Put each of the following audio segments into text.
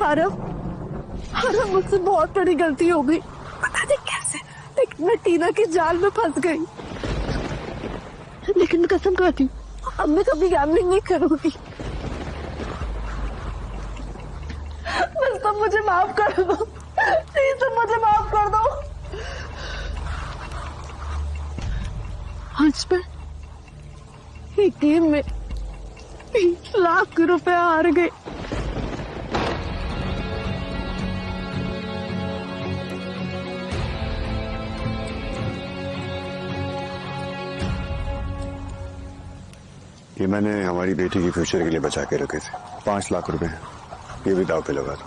आरव मुझसे बहुत बड़ी गलती हो गई, पता नहीं कैसे, लेकिन मैं टीना की जाल में फंस गई। लेकिन मैं कसम खाती हूँ अब मैं कभी गैम्बलिंग नहीं करूंगी। बस तुम मुझे माफ कर दो, प्लीज तुम मुझे माफ कर दो। आज मैं एक गेम में 20 लाख रुपए हार गए। ये मैंने हमारी बेटी की फ्यूचर के लिए बचा के रखे थे 5 लाख रुपए, ये भी दाव पे लगा दो।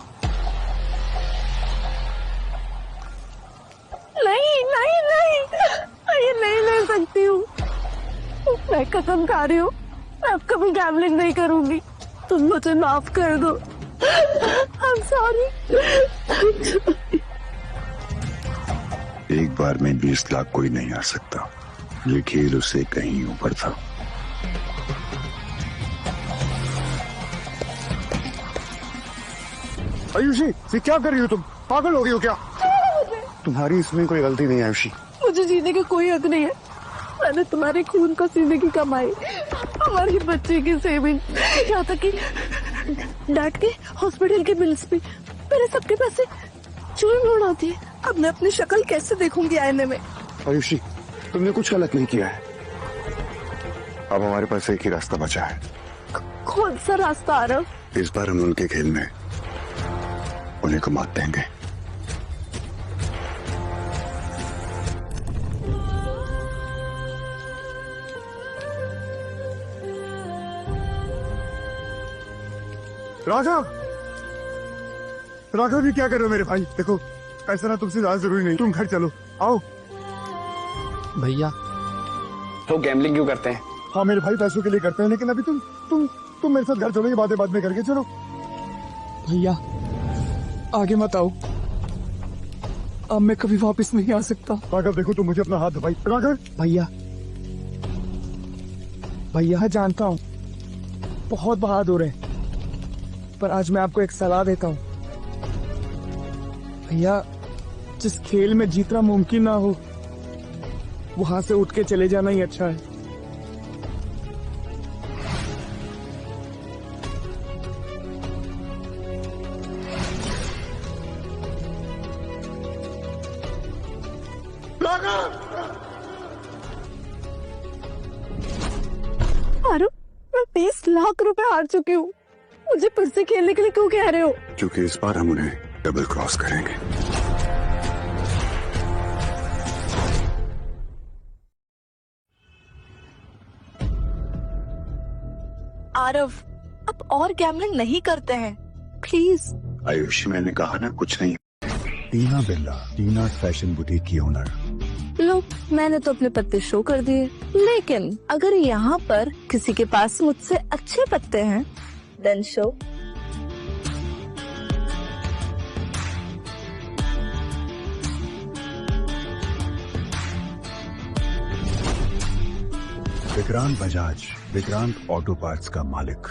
नहीं नहीं नहीं, ये नहीं ले सकती हूँ, मैं कसम खा रही हूँ मैं अब कभी गैम्बलिंग नहीं करूंगी। तुम मुझे माफ कर दो। I'm sorry। एक बार में 20 लाख कोई नहीं आ सकता, ये खेल उससे कहीं ऊपर था। आयुषी, ये क्या कर रही हो तुम? पागल हो गई हो क्या? तुम्हारी इसमें कोई गलती नहीं है आयुषी। मुझे जीने का कोई हक नहीं है। मैंने तुम्हारे खून का सीने की कमाई, हमारी बच्चे की सेविंग, यहाँ तक कि डैड के हॉस्पिटल के बिल्स भी मेरे सबके पैसे चोरी उड़ा दिए। अब मैं अपनी शक्ल कैसे देखूंगी आईने में? आयुषी, तुमने कुछ गलत नहीं किया है। अब हमारे पास एक ही रास्ता बचा है। कौन सा रास्ता आ रहा? इस बार हम उनके खेल में उन्हें को मात देंगे। राघव, राघव, ये क्या कर रहे हो मेरे भाई? देखो, पैसा ना तुमसे ज्यादा जरूरी नहीं, तुम घर चलो, आओ। भैया तो गैम्बलिंग क्यों करते हैं? हाँ मेरे भाई पैसों के लिए करते हैं, लेकिन अभी तुम मेरे साथ घर चलो, ये बातें बाद में करके चलो। भैया आगे मत आओ, अब मैं कभी वापस नहीं आ सकता। राघव देखो, तुम मुझे अपना हाथ दबाई। राघव, भैया मैं जानता हूँ बहुत बहादुर है, पर आज मैं आपको एक सलाह देता हूँ। भैया, जिस खेल में जीतना मुमकिन ना हो वहां से उठ के चले जाना ही अच्छा है। आरव, मैं 20 लाख रुपए हार चुकी हूँ, मुझे फिर से खेलने के लिए क्यों कह रहे हो? क्योंकि इस बार हम उन्हें डबल क्रॉस करेंगे। आरव, अब और गैम्बलिंग नहीं करते हैं, प्लीज। आयुषी, मैंने कहा ना कुछ नहीं। टीना बिरला, टीना फैशन बुटीक की ओनर। लो, मैंने तो अपने पत्ते शो कर दिए, लेकिन अगर यहाँ पर किसी के पास मुझसे अच्छे पत्ते हैं, then show. Vikrant Bajaj, Vikrant auto parts का मालिक।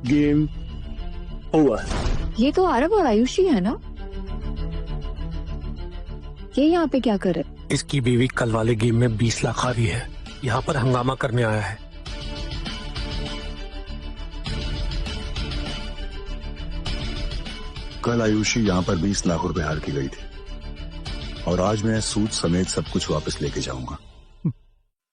Game over. ये तो आरव और आयुषी है ना? ये यहाँ पे क्या कर रहे? इसकी बीवी कल वाले गेम में 20 लाख हारी है, यहाँ पर हंगामा करने आया है। कल आयुषी यहाँ पर 20 लाख रुपए हार के गई थी, और आज मैं सूद समेत सब कुछ वापस लेके जाऊंगा।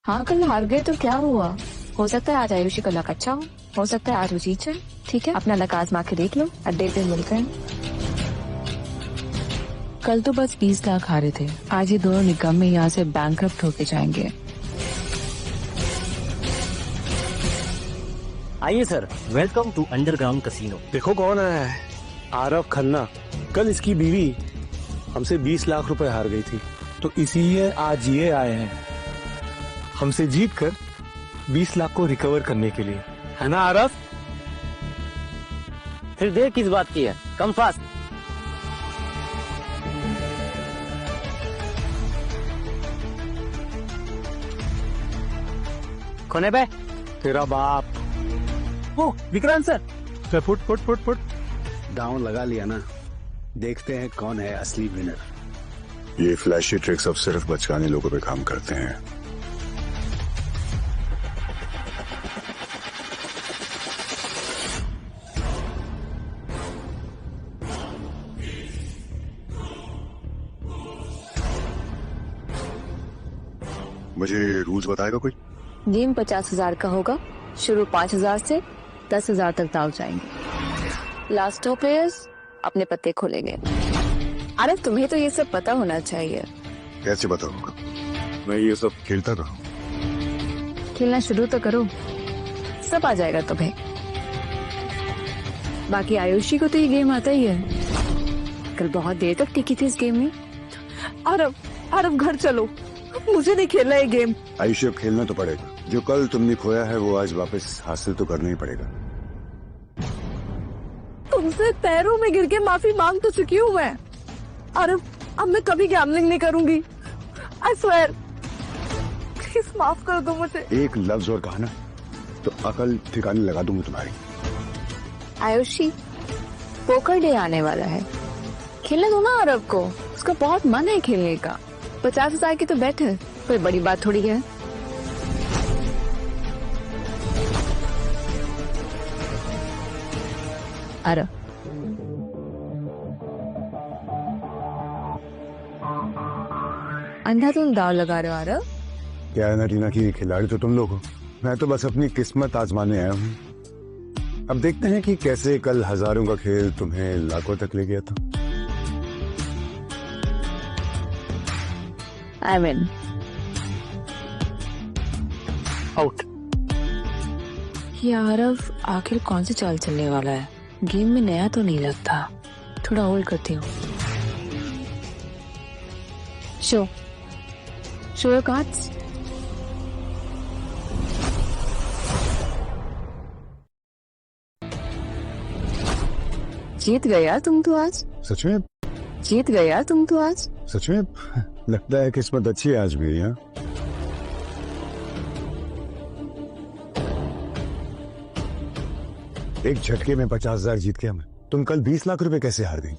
हाँ, कल हार गए तो क्या हुआ? हो सकता है आज आयुषी का लक अच्छा हो सकता है आज वो जीत जाए। ठीक है, अपना लक आजमा के देख लो, अड्डे पे मिलते हैं। कल तो बस 20 लाख हारे थे, आज ये दोनों निगम में यहाँ से बैंकरप्ट होके जाएंगे। आइए sir, welcome to underground casino. देखो कौन आया है, आरव खन्ना। कल इसकी बीवी हमसे 20 लाख रुपए हार गई थी, तो इसीलिए आज ये आए हैं हमसे जीत कर 20 लाख को रिकवर करने के लिए, है ना आरव? फिर देर किस बात की है, कम फास्ट। कोने पे? तेरा बाप। ओ विक्रांत सर। चल foot foot foot foot. Down लगा लिया ना, देखते हैं कौन है असली विनर। ये फ्लैशी ट्रिक्स अब सिर्फ बचकाने लोगों पे काम करते हैं। मुझे रूल्स बताएगा कोई? गेम 50,000 का होगा। शुरू 5,000 से 10,000 तक दाव जाएंगे। लास्ट 2 प्लेयर्स अपने पत्ते खोलेंगे। अरे तुम्हें तो ये सब पता होना चाहिए। कैसे बताऊंगा, मैं ये सब खेलता रहा। खेलना शुरू तो करो, सब आ जाएगा तुम्हें। बाकी आयुषी को तो ये गेम आता ही है। कल बहुत देर तक टिकी थी इस गेम में। आरव घर चलो, मुझे नहीं खेलना ये गेम। आयुषी अब खेलना तो पड़ेगा। जो कल तुमने खोया है वो आज वापस हासिल तो करना ही पड़ेगा। तुमसे पैरों में गिर के माफी मांग तो चुकी हूँ मैं। आरव, अब मैं कभी गैम्बलिंग नहीं करूंगी। आई स्वेयर, प्लीज माफ कर दो मुझे। एक लफ्ज और कहा ना तो अकल ठिकाने लगा दूंगा तुम्हारी। आयुषी, पोकर डे आने वाला है, खेलने दो ना आरव को। उसका बहुत मन है खेलने का। 50,000 की तो बेट है, कोई बड़ी बात थोड़ी है। आरव, अंधा तुम दाव लगा रहे हो आरव। क्या है ना टीना की खिलाड़ी तो तुम लोग हो, मैं तो बस अपनी किस्मत आजमाने आया हूँ। अब देखते हैं कि कैसे कल हजारों का खेल तुम्हें लाखों तक ले गया था। I win. आउट। ये आरव आखिर कौन सी चाल चलने वाला है? गेम में नया तो नहीं लगता। थोड़ा होल्ड करती हूँ। Show your cards. जीत गए यार तुम तो आज। सच में? जीत गए यार तुम तो आज। सच में? लगता है किस्मत अच्छी है आज भी। यहाँ एक झटके में 50,000 जीत गया मैं। तुम कल 20 लाख रुपए कैसे हार गई?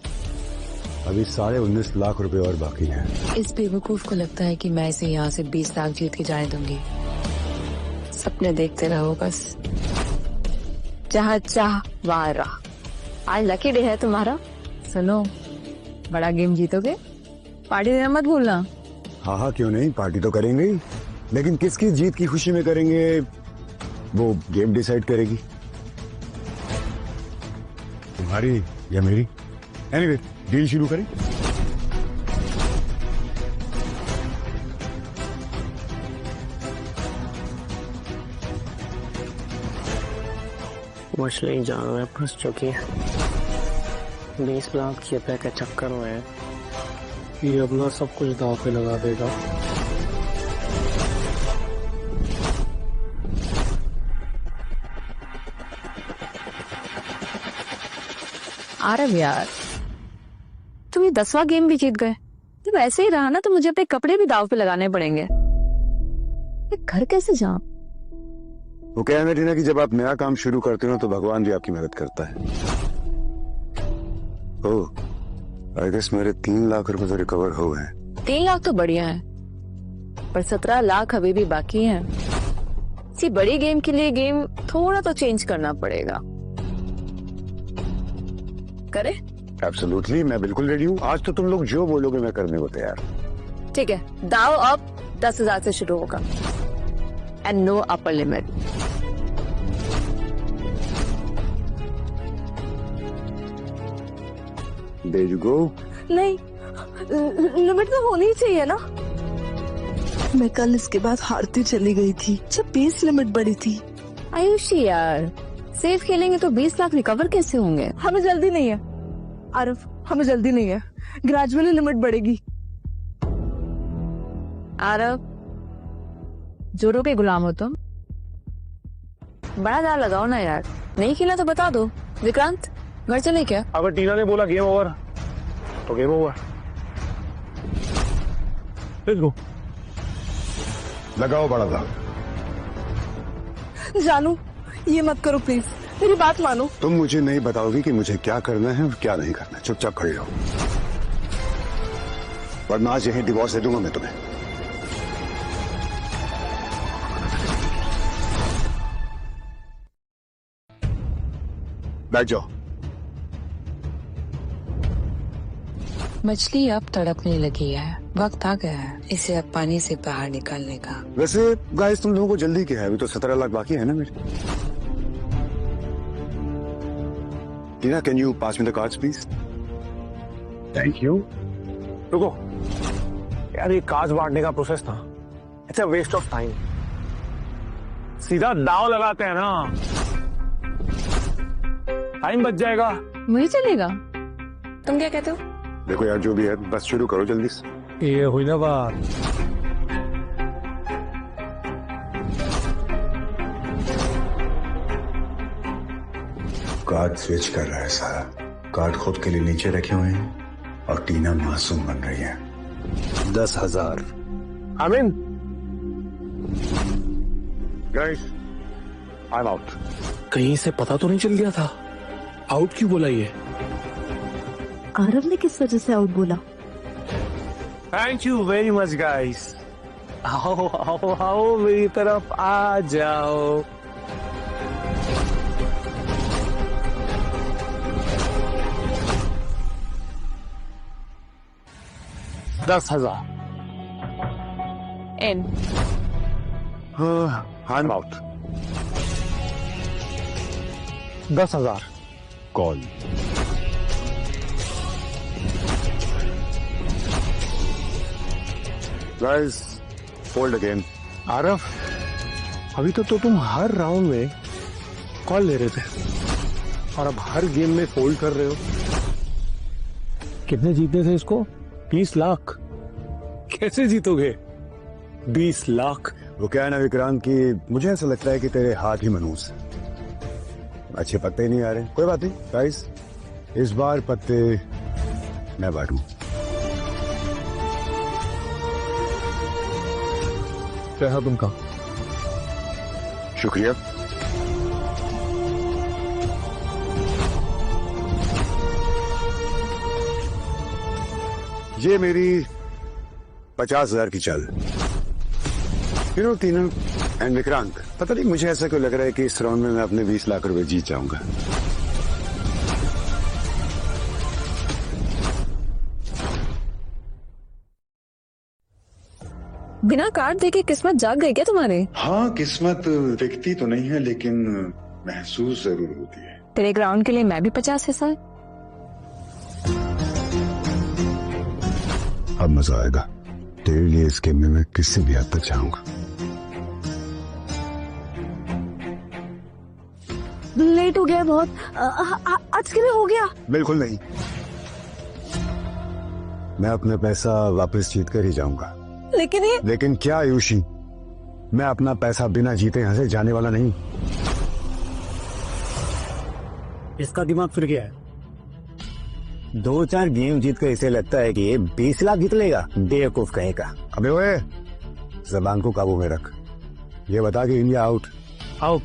अभी 19.5 लाख रुपए और बाकी हैं। इस बेवकूफ को लगता है कि मैं इसे यहाँ से 20 लाख जीत के जाने दूंगी। सपने देखते रहो बस। जहाँ चाह वहाँ रहा। आज लकी डे है तुम्हारा। सुनो, बड़ा गेम जीतोगे, पार्टी देना मत भूलना। हाँ हाँ क्यों नहीं, पार्टी तो करेंगे ही, लेकिन किसकी जीत की खुशी में करेंगे वो गेम डिसाइड करेगी, तुम्हारी या मेरी। एनीवे, डील शुरू करें। मछली जाल में फंस चुकी है। 20 लाख के रुपए के चक्कर में ये अपना सब कुछ दांव पे लगा देगा। आरव यार, तुम ये 10वां गेम भी जीत गए। जब ऐसे ही रहा ना तो मुझे अपने कपड़े भी दाव पे लगाने पड़ेंगे। मैं घर कैसे जाऊं? वो क्या है टीना कि जब आप नया काम शुरू करते हो तो भगवान भी आपकी मदद करता है। ओह, आई गेस मेरे 3 लाख रुपए तो रिकवर हो गए। 3 लाख तो बढ़िया है, पर 17 लाख अभी भी बाकी हैं। इसी बड़ी गेम के लिए गेम थोड़ा तो चेंज करना पड़ेगा। करे? एब्सोल्युटली, मैं बिल्कुल रेडी हूँ। आज तो तुम लोग जो बोलोगे मैं करने को तैयार। ठीक है, दाव अब 10,000 से शुरू होगा and no upper limit. There you go. नहीं, लिमिट तो होनी ही चाहिए ना। मैं कल इसके बाद हारती चली गई थी जब 20 लिमिट बढ़ी थी। आयुषी यार, सेफ खेलेंगे तो 20 लाख रिकवर कैसे होंगे? हमें जल्दी नहीं है आरव, हमें जल्दी नहीं है। ग्रेजुअली लिमिट बढ़ेगी। आरव, जोरों के गुलाम हो तुम। बड़ा दाव लगाओ ना यार। नहीं खेला तो बता दो। विक्रांत, घर चले क्या? अगर टीना ने बोला गेम ओवर तो गेम ओवर। Let's go. लगाओ बड़ा था। जानू ये मत करो प्लीज, मेरी बात मानो। तुम मुझे नहीं बताओगी कि मुझे क्या करना है और क्या नहीं करना है। चुपचाप खड़ी रहो, वरना आज यही डिवोर्स दे दूंगा मैं तुम्हें। बैठ जाओ। मछली अब तड़पने लगी है, वक्त आ गया है इसे अब पानी से बाहर निकालने का। वैसे गाइस तुम लोगों को जल्दी क्या है? अभी तो 17 लाख बाकी है ना मेरे। Tina, can you pass me the cards please? Thank you. रुको यार, ये कार्ड बांटने का प्रोसेस था, it's a waste of time. सीधा दाव लगाते हैं ना, टाइम बच जाएगा। मुझे चलेगा, तुम क्या कहते हो? देखो यार, जो भी है बस शुरू करो जल्दी से। ये हुई ना बात। कार्ड स्विच कर रहा है सारा। कार्ड खुद के लिए नीचे रखे हुए हैं और टीना मासूम बन रही है। 10,000। आमीन। Guys, I am out. कहीं से पता तो नहीं चल गया था? आउट क्यों बोला ये? आरव ने किस वजह से आउट बोला? Thank you very much guys. आओ आओ आओ, मेरी तरफ आ जाओ। $10,000। And I am out. 10,000। Call. Guys, fold again. Aarav, अभी तो तुम हर राउंड में कॉल ले रहे थे और अब हर गेम में फोल्ड कर रहे हो। कितने जीतने थे इसको? 20 लाख। कैसे जीतोगे 20 लाख? वो क्या है ना विक्रांत, की मुझे ऐसा लगता है कि तेरे हाथ ही मनूस है, अच्छे पत्ते ही नहीं आ रहे। कोई बात नहीं गाइस, इस बार पत्ते मैं बांटूं। कैसा तुमका? शुक्रिया। ये मेरी 50,000 की चाल। टीना एंड विक्रांत, पता नहीं मुझे ऐसा क्यों लग रहा है कि इस राउंड में मैं अपने 20 लाख रुपए जीत जाऊंगा। बिना कार्ड देके किस्मत जाग गई क्या तुम्हारे? हाँ, किस्मत दिखती तो नहीं है लेकिन महसूस जरूर होती है। तेरे ग्राउंड के लिए मैं भी 50 हिस्सा। अब मजा आएगा तेरे लिए। इस गेम में मैं किसी भी हद तक जाऊंगा। लेट हो गया बहुत। आज के लिए हो गया? बिल्कुल नहीं, मैं अपना पैसा वापस जीत कर ही जाऊंगा। लेकिन क्या आयुषी, मैं अपना पैसा बिना जीते यहां से जाने वाला नहीं। इसका दिमाग फिर गया है। 2-4 गेम जीत कर इसे लगता है कि ये 20 लाख जीत लेगा। बेवकूफ कहेगा। अबे ओए, जबान को काबू में रख। ये बता कि इंडिया आउट। आउट।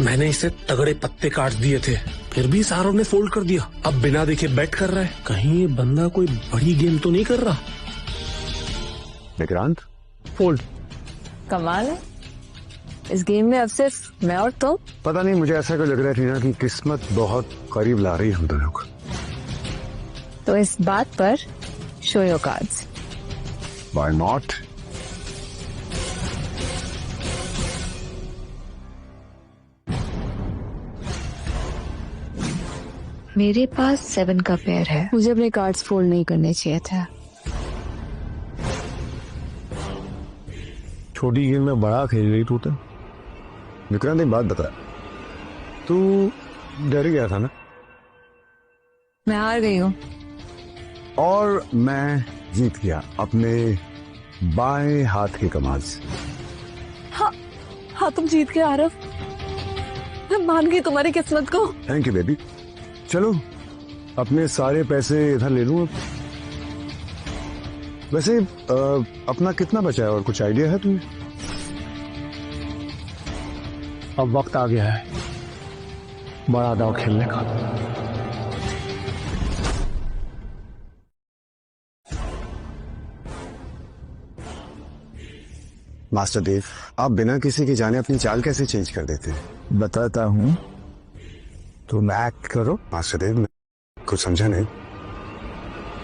मैंने इसे तगड़े पत्ते काट दिए थे, फिर भी सारों ने फोल्ड कर दिया। अब बिना देखे बैट कर रहा है। कहीं ये बंदा कोई बड़ी गेम तो नहीं कर रहा? विक्रांत, फोल्ड। कमाल है, इस गेम में अब सिर्फ मैं और तुम। पता नहीं मुझे ऐसा क्यों लग रहा है टीना कि किस्मत बहुत करीब ला रही है हम दोनों को। तो इस बात पर show your cards. Why not? मेरे पास 7 का पेयर है, मुझे अपने कार्ड्स फोल्ड नहीं करने चाहिए था। छोटी गेम में बड़ा खेल रही तू तो। विक्रांत, एक बात बता, तू डर गया था ना? मैं हार गई हूँ और मैं जीत गया अपने बाएं हाथ की कमाल से। हाँ तुम जीत गए आरव, मैं मान गई तुम्हारी किस्मत को। Thank you baby. चलो अपने सारे पैसे इधर ले लूं। वैसे अपना कितना बचा है और कुछ आइडिया है तुम्हें? अब वक्त आ गया है बड़ा दाव खेलने का। मास्टर देव, आप बिना किसी के जाने अपनी चाल कैसे चेंज कर देते हैं? बताता हूँ, तुम एक्ट करो। मास्टर देव, मैं कुछ समझा नहीं।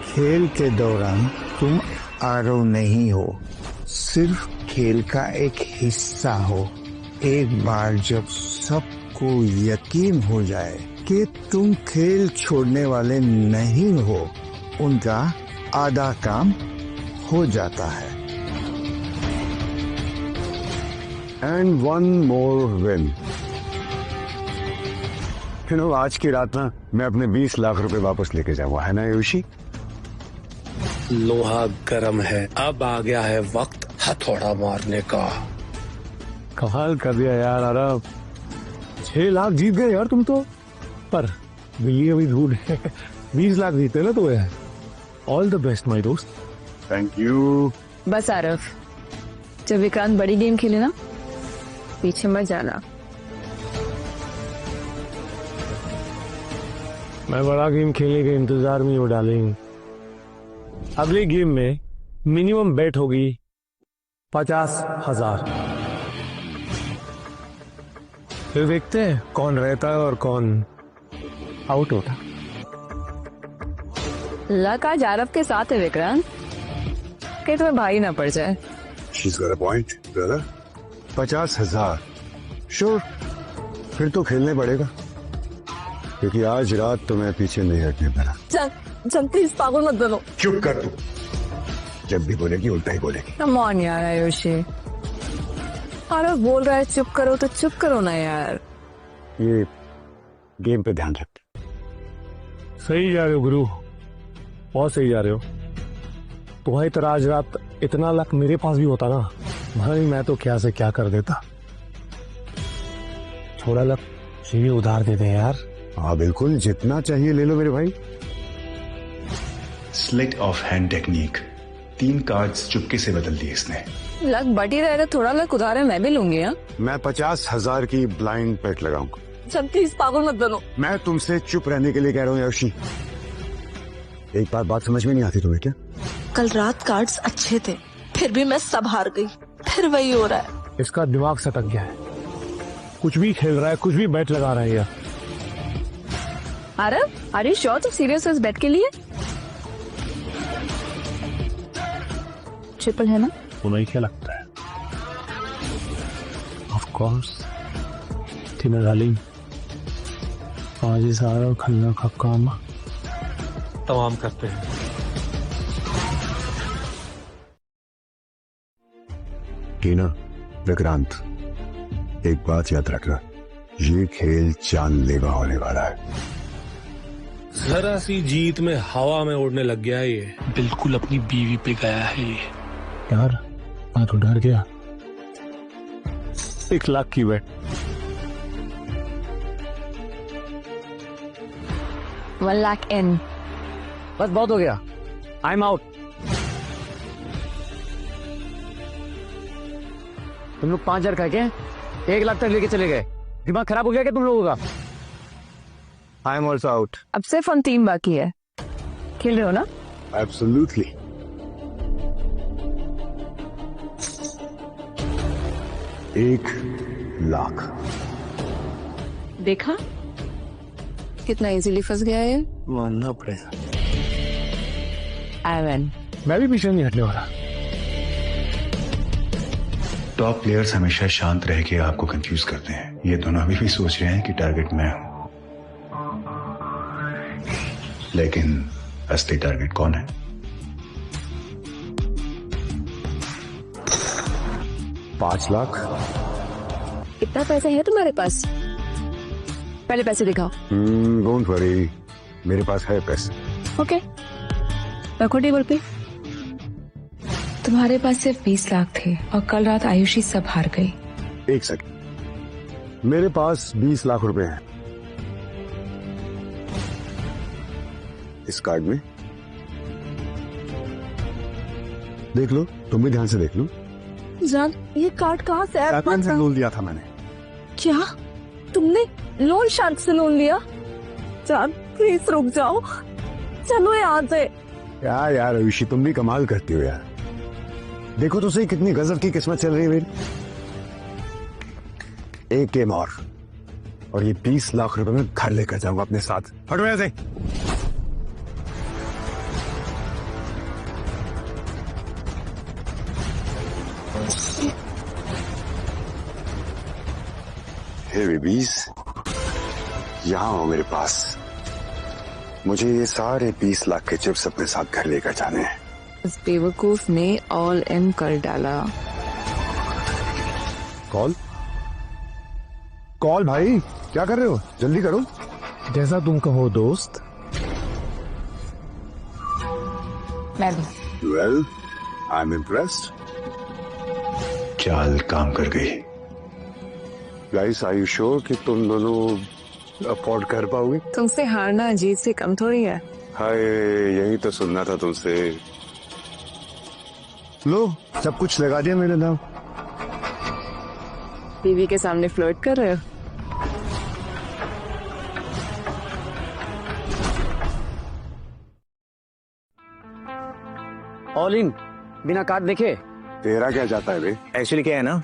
खेल के दौरान तुम आरव नहीं हो, सिर्फ खेल का एक हिस्सा हो। एक बार जब सबको यकीन हो जाए कि तुम खेल छोड़ने वाले नहीं हो, उनका आधा काम हो जाता है। And one more win. आज की रात ना मैं अपने 20 लाख रुपए वापस लेके जाऊंगा, है ना आयुषी? लोहा गर्म है, अब आ गया है वक्त हथौड़ा मारने का। कमाल कर दिया यार आरव, 6 लाख जीत गए यार तुम तो। पर बिल्ली अभी दूर है, 20 लाख जीते ना तो है। ऑल द बेस्ट माय दोस्त। Thank you. बस आरव, जब विक्रांत बड़ी गेम खेले ना, पीछे मत जाना। मैं बड़ा गेम खेलने के इंतजार में हूँ डार्लिंग। अगली गेम में मिनिमम बेट होगी 50,000। फिर देखते हैं कौन रहता है और कौन आउट होता। लक आज आरव के साथ है विक्रांत, कि तुम्हें भाई ना पड़ जाए। She's got a point, brother. 50,000 sure, फिर तो खेलने पड़ेगा, क्योंकि आज रात तो मैं पीछे नहीं हटने वाला। चल प्लीज, पागल मत बनो। चुप कर तू, जब भी बोलेगी उल्टा ही बोलेगी। कम ऑन यार आयुषी, आरव बोल रहा है चुप करो तो चुप करो ना यार। ये गेम पे ध्यान रख। सही जा रहे हो गुरु, बहुत सही जा रहे हो। तुम्हारी तरह आज रात इतना लक मेरे पास भी होता ना भाई, मैं तो क्या से क्या कर देता। थोड़ा लक ये उधार दे दे यार। हाँ बिल्कुल, जितना चाहिए ले लो मेरे भाई। Slit of hand technique, 3 cards चुपके से बदल दिए इसने। लक बट ही रहेगा, थोड़ा लक उधार है, मैं भी लूंगी। हाँ मैं 50,000 की ब्लाइंड पेट लगाऊंगा। चल प्लीज, पागल मत बनो। मैं तुमसे चुप रहने के लिए कह रहा हूँ आयुषी। एक बात समझ में नहीं आती तुम्हें क्या? कल रात कार्ड्स अच्छे थे, फिर भी मैं सब हार गई। फिर वही हो रहा है। इसका दिमाग सटक गया है, कुछ भी खेल रहा है, कुछ भी बैट लगा रहा है यार। आरव, आर यू श्योर तुम सीरियस हो इस बेट के लिए? ट्रिपल है ना? तुम्हें क्या लगता है? ऑफ कोर्स थी डार्लिंग, आज इस आरव खन्ना का काम तमाम करते हैं। टीना, विक्रांत, एक बात याद रखना, ये खेल जानलेवा होने वाला है। जरा सी जीत में हवा में उड़ने लग गया है ये। बिल्कुल अपनी बीवी पे गया है ये। यार मैं तो डर गया। 1 लाख की बेट। 1 लाख इन। बस बहुत हो गया, आई एम आउट। तुम लोग 5,000 खा के 1 लाख तक लेके चले गए। दिमाग खराब हो गया क्या तुम लोगों का? I am also out. अब सिर्फ हम 3 बाकी है। खेल रहे हो ना? एब्सोल्युटली। $1 लाख। देखा कितना इजीली फंस गया है। मानना पड़ेगा। एवन, मैं भी पीछे नहीं हटने वाला। टॉप प्लेयर्स हमेशा शांत रह के आपको कंफ्यूज करते हैं। ये दोनों अभी भी सोच रहे हैं कि टारगेट मैं हूं, लेकिन असली टारगेट कौन है? $5 लाख। इतना पैसा है तुम्हारे पास? पहले पैसे दिखाओ। डोंट वरी, मेरे पास है पैसे। ओके, रखो टेबल पे। तुम्हारे पास सिर्फ 20 लाख थे और कल रात आयुषी सब हार गई। एक सेकंड, मेरे पास 20 लाख रुपए हैं इस कार्ड में। देख लो, तुम भी ध्यान से देख लो। जान, ये कार्ड कहाँ से है? से लोन लिया था मैंने। क्या तुमने लोन शार्क से लोन लिया? जान प्लीज रुक जाओ, चलो यहाँ से। यार यार आयुषी, तुम भी कमाल करती हो यार। देखो तो सही कितनी गजब की किस्मत चल रही है मेरी। एक गेम और ये 20 लाख रुपए में घर लेकर जाऊंगा अपने साथ। हटो यहाँ से। हे बेबीज, यहाँ हो मेरे पास। मुझे ये सारे 20 लाख के चिप्स अपने साथ घर लेकर जाने हैं। इस बेवकूफ ने ऑल इन कर डाला। कॉल कॉल भाई, क्या कर रहे हो? जल्दी करो। जैसा तुम कहो दोस्त। मैं भी। Well, I am impressed. चाल काम कर गई। गाइस, आर यू श्योर कि तुम दोनों अफोर्ड कर पाओगे? तुमसे हारना जीत से कम थोड़ी है। हाय, यही तो सुनना था तुमसे। लो, सब कुछ लगा दिया मेरे नाम। बीवी के सामने फ्लर्ट कर रहे हो? ऑल इन बिना कार्ड देखे। तेरा क्या जाता है बे? एक्चुअली क्या है ना,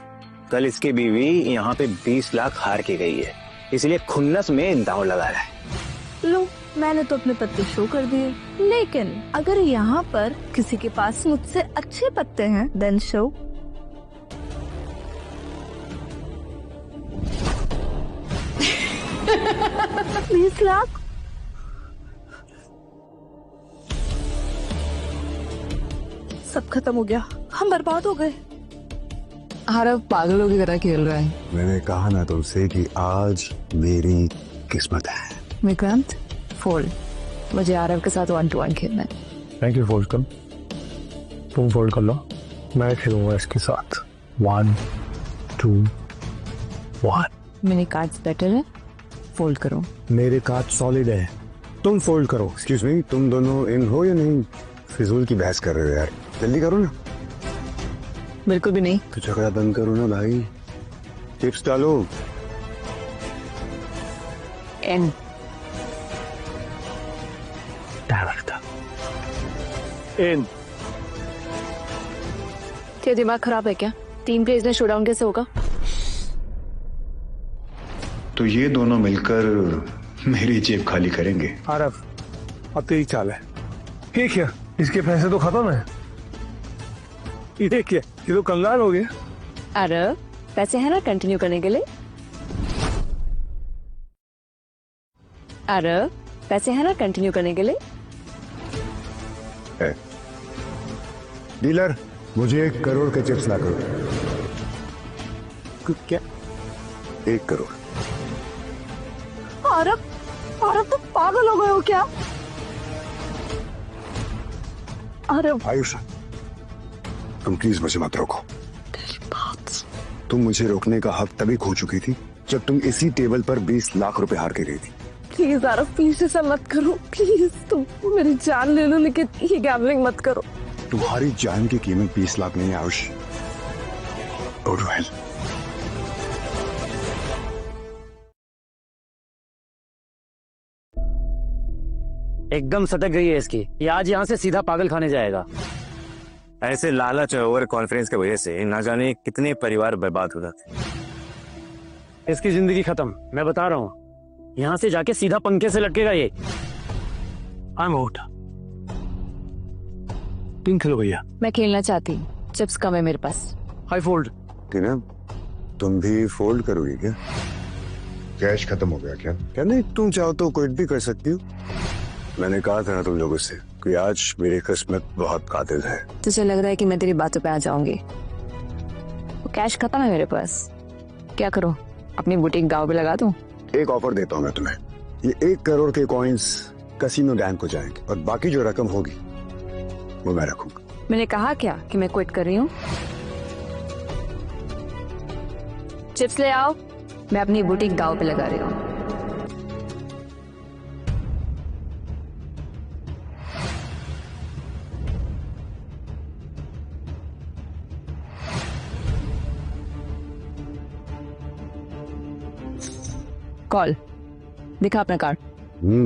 कल इसकी बीवी यहाँ पे 20 लाख हार के गई है, इसलिए खुन्नस में दांव लगा रहा है। लो, मैंने तो अपने पत्ते शो कर दिए, लेकिन अगर यहाँ पर किसी के पास मुझसे अच्छे पत्ते हैं, देन शो। 20 लाख? सब खत्म हो गया, हम बर्बाद हो गए। आरव पागलों की तरह खेल रहा है। मैंने कहा ना तुमसे कि आज मेरी किस्मत है। विक्रांत फोल्ड, मुझे आरव के साथ 1-to-1 खेलना है। थैंक यू फोल्ड कर। तुम फोल्ड कर लो, मैं खेलूंगा इसके साथ। 1, 2, 1। मेरे कार्ड्स बेटर है, फोल्ड करो। मेरे कार्ड सॉलिड है, तुम फोल्ड करो। एक्सक्यूज मी, तुम दोनों इन हो या नहीं? फिजूल की बहस कर रहे हो यार, जल्दी करो ना। बिल्कुल भी नहीं। तो झगड़ा बंद करो ना भाई, टिप्स डालो। एन इन। तेरा दिमाग खराब है क्या? 3 प्लेयर्स में शोडाउन कैसे होगा? तो ये दोनों मिलकर मेरी जेब खाली करेंगे। आरव, अब तेरी चाल है। ये क्या, इसके पैसे तो खत्म है। ये क्या, ये तो कंगाल हो गया। आरव, पैसे है ना कंटिन्यू करने के लिए? आरव, पैसे है ना कंटिन्यू करने के लिए? डीलर, मुझे 1 करोड़ के चिप्स ला करो। क्या? 1 करोड़। आरव, तुम पागल हो गए हो क्या? आरव, आयुष, तुम प्लीज मुझे मत रोको। तुम मुझे रोकने का हक तभी खो चुकी थी जब तुम इसी टेबल पर 20 लाख रुपए हार के गई थी। प्लीज आरव, प्लीज ऐसा मत करो। प्लीज, तुम मेरी जान ले लो, लेकिन ये गैम्बलिंग मत करो। तुम्हारी जान की कीमत 20 लाख नहीं है आयुष। Go to hell। एकदम सटक गई है इसकी। ये आज यहाँ से सीधा पागल खाने जाएगा। ऐसे लालच और ओवर कॉन्फिडेंस की वजह से ना जाने कितने परिवार बर्बाद हो जाते। इसकी जिंदगी खत्म, मैं बता रहा हूँ। यहाँ से जाके सीधा पंखे से लटकेगा ये। आई एम आउट। तुम खेलो भैया। मैं खेलना चाहती हूँ, चिप्स कम है मेरे पास। आई फोल्ड। टीना, तुम भी फोल्ड करोगी क्या? कैश खत्म हो गया क्या? क्या नहीं, तुम चाहो तो क्विट भी कर सकती हो। मैंने कहा था ना तुम लोगों से कि आज मेरी किस्मत बहुत कातिल है। तुझे लग रहा है कि मैं तेरी बातों पे आ जाऊंगी? वो कैश खत्म है मेरे पास, क्या करूं? अपनी बुटीक दांव पे लगा दूं? एक ऑफर देता हूँ मैं तुम्हें। ये 1 करोड़ के कॉइन्स कसिनो बैंक को जाएंगे और बाकी जो रकम होगी वो मैं रखूंगा। मैंने कहा क्या कि मैं क्विट कर रही हूँ? चिप्स ले आओ, मैं अपनी बुटीक दांव पे लगा रही हूँ। कॉल दिखा अपना कार्ड।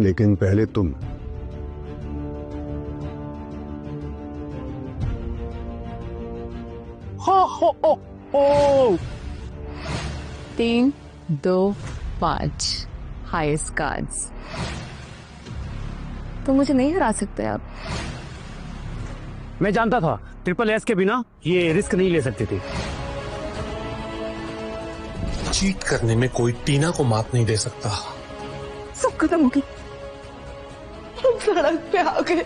लेकिन पहले तुम। हो 3, 2, 5 हाईएस्ट कार्ड्स। तो मुझे नहीं हरा सकते आप। मैं जानता था ट्रिपल एस के बिना ये रिस्क नहीं ले सकती थी। चीट करने में कोई टीना को मात नहीं दे सकता। सब खत्म हो गई, हम सड़क पे आ गए,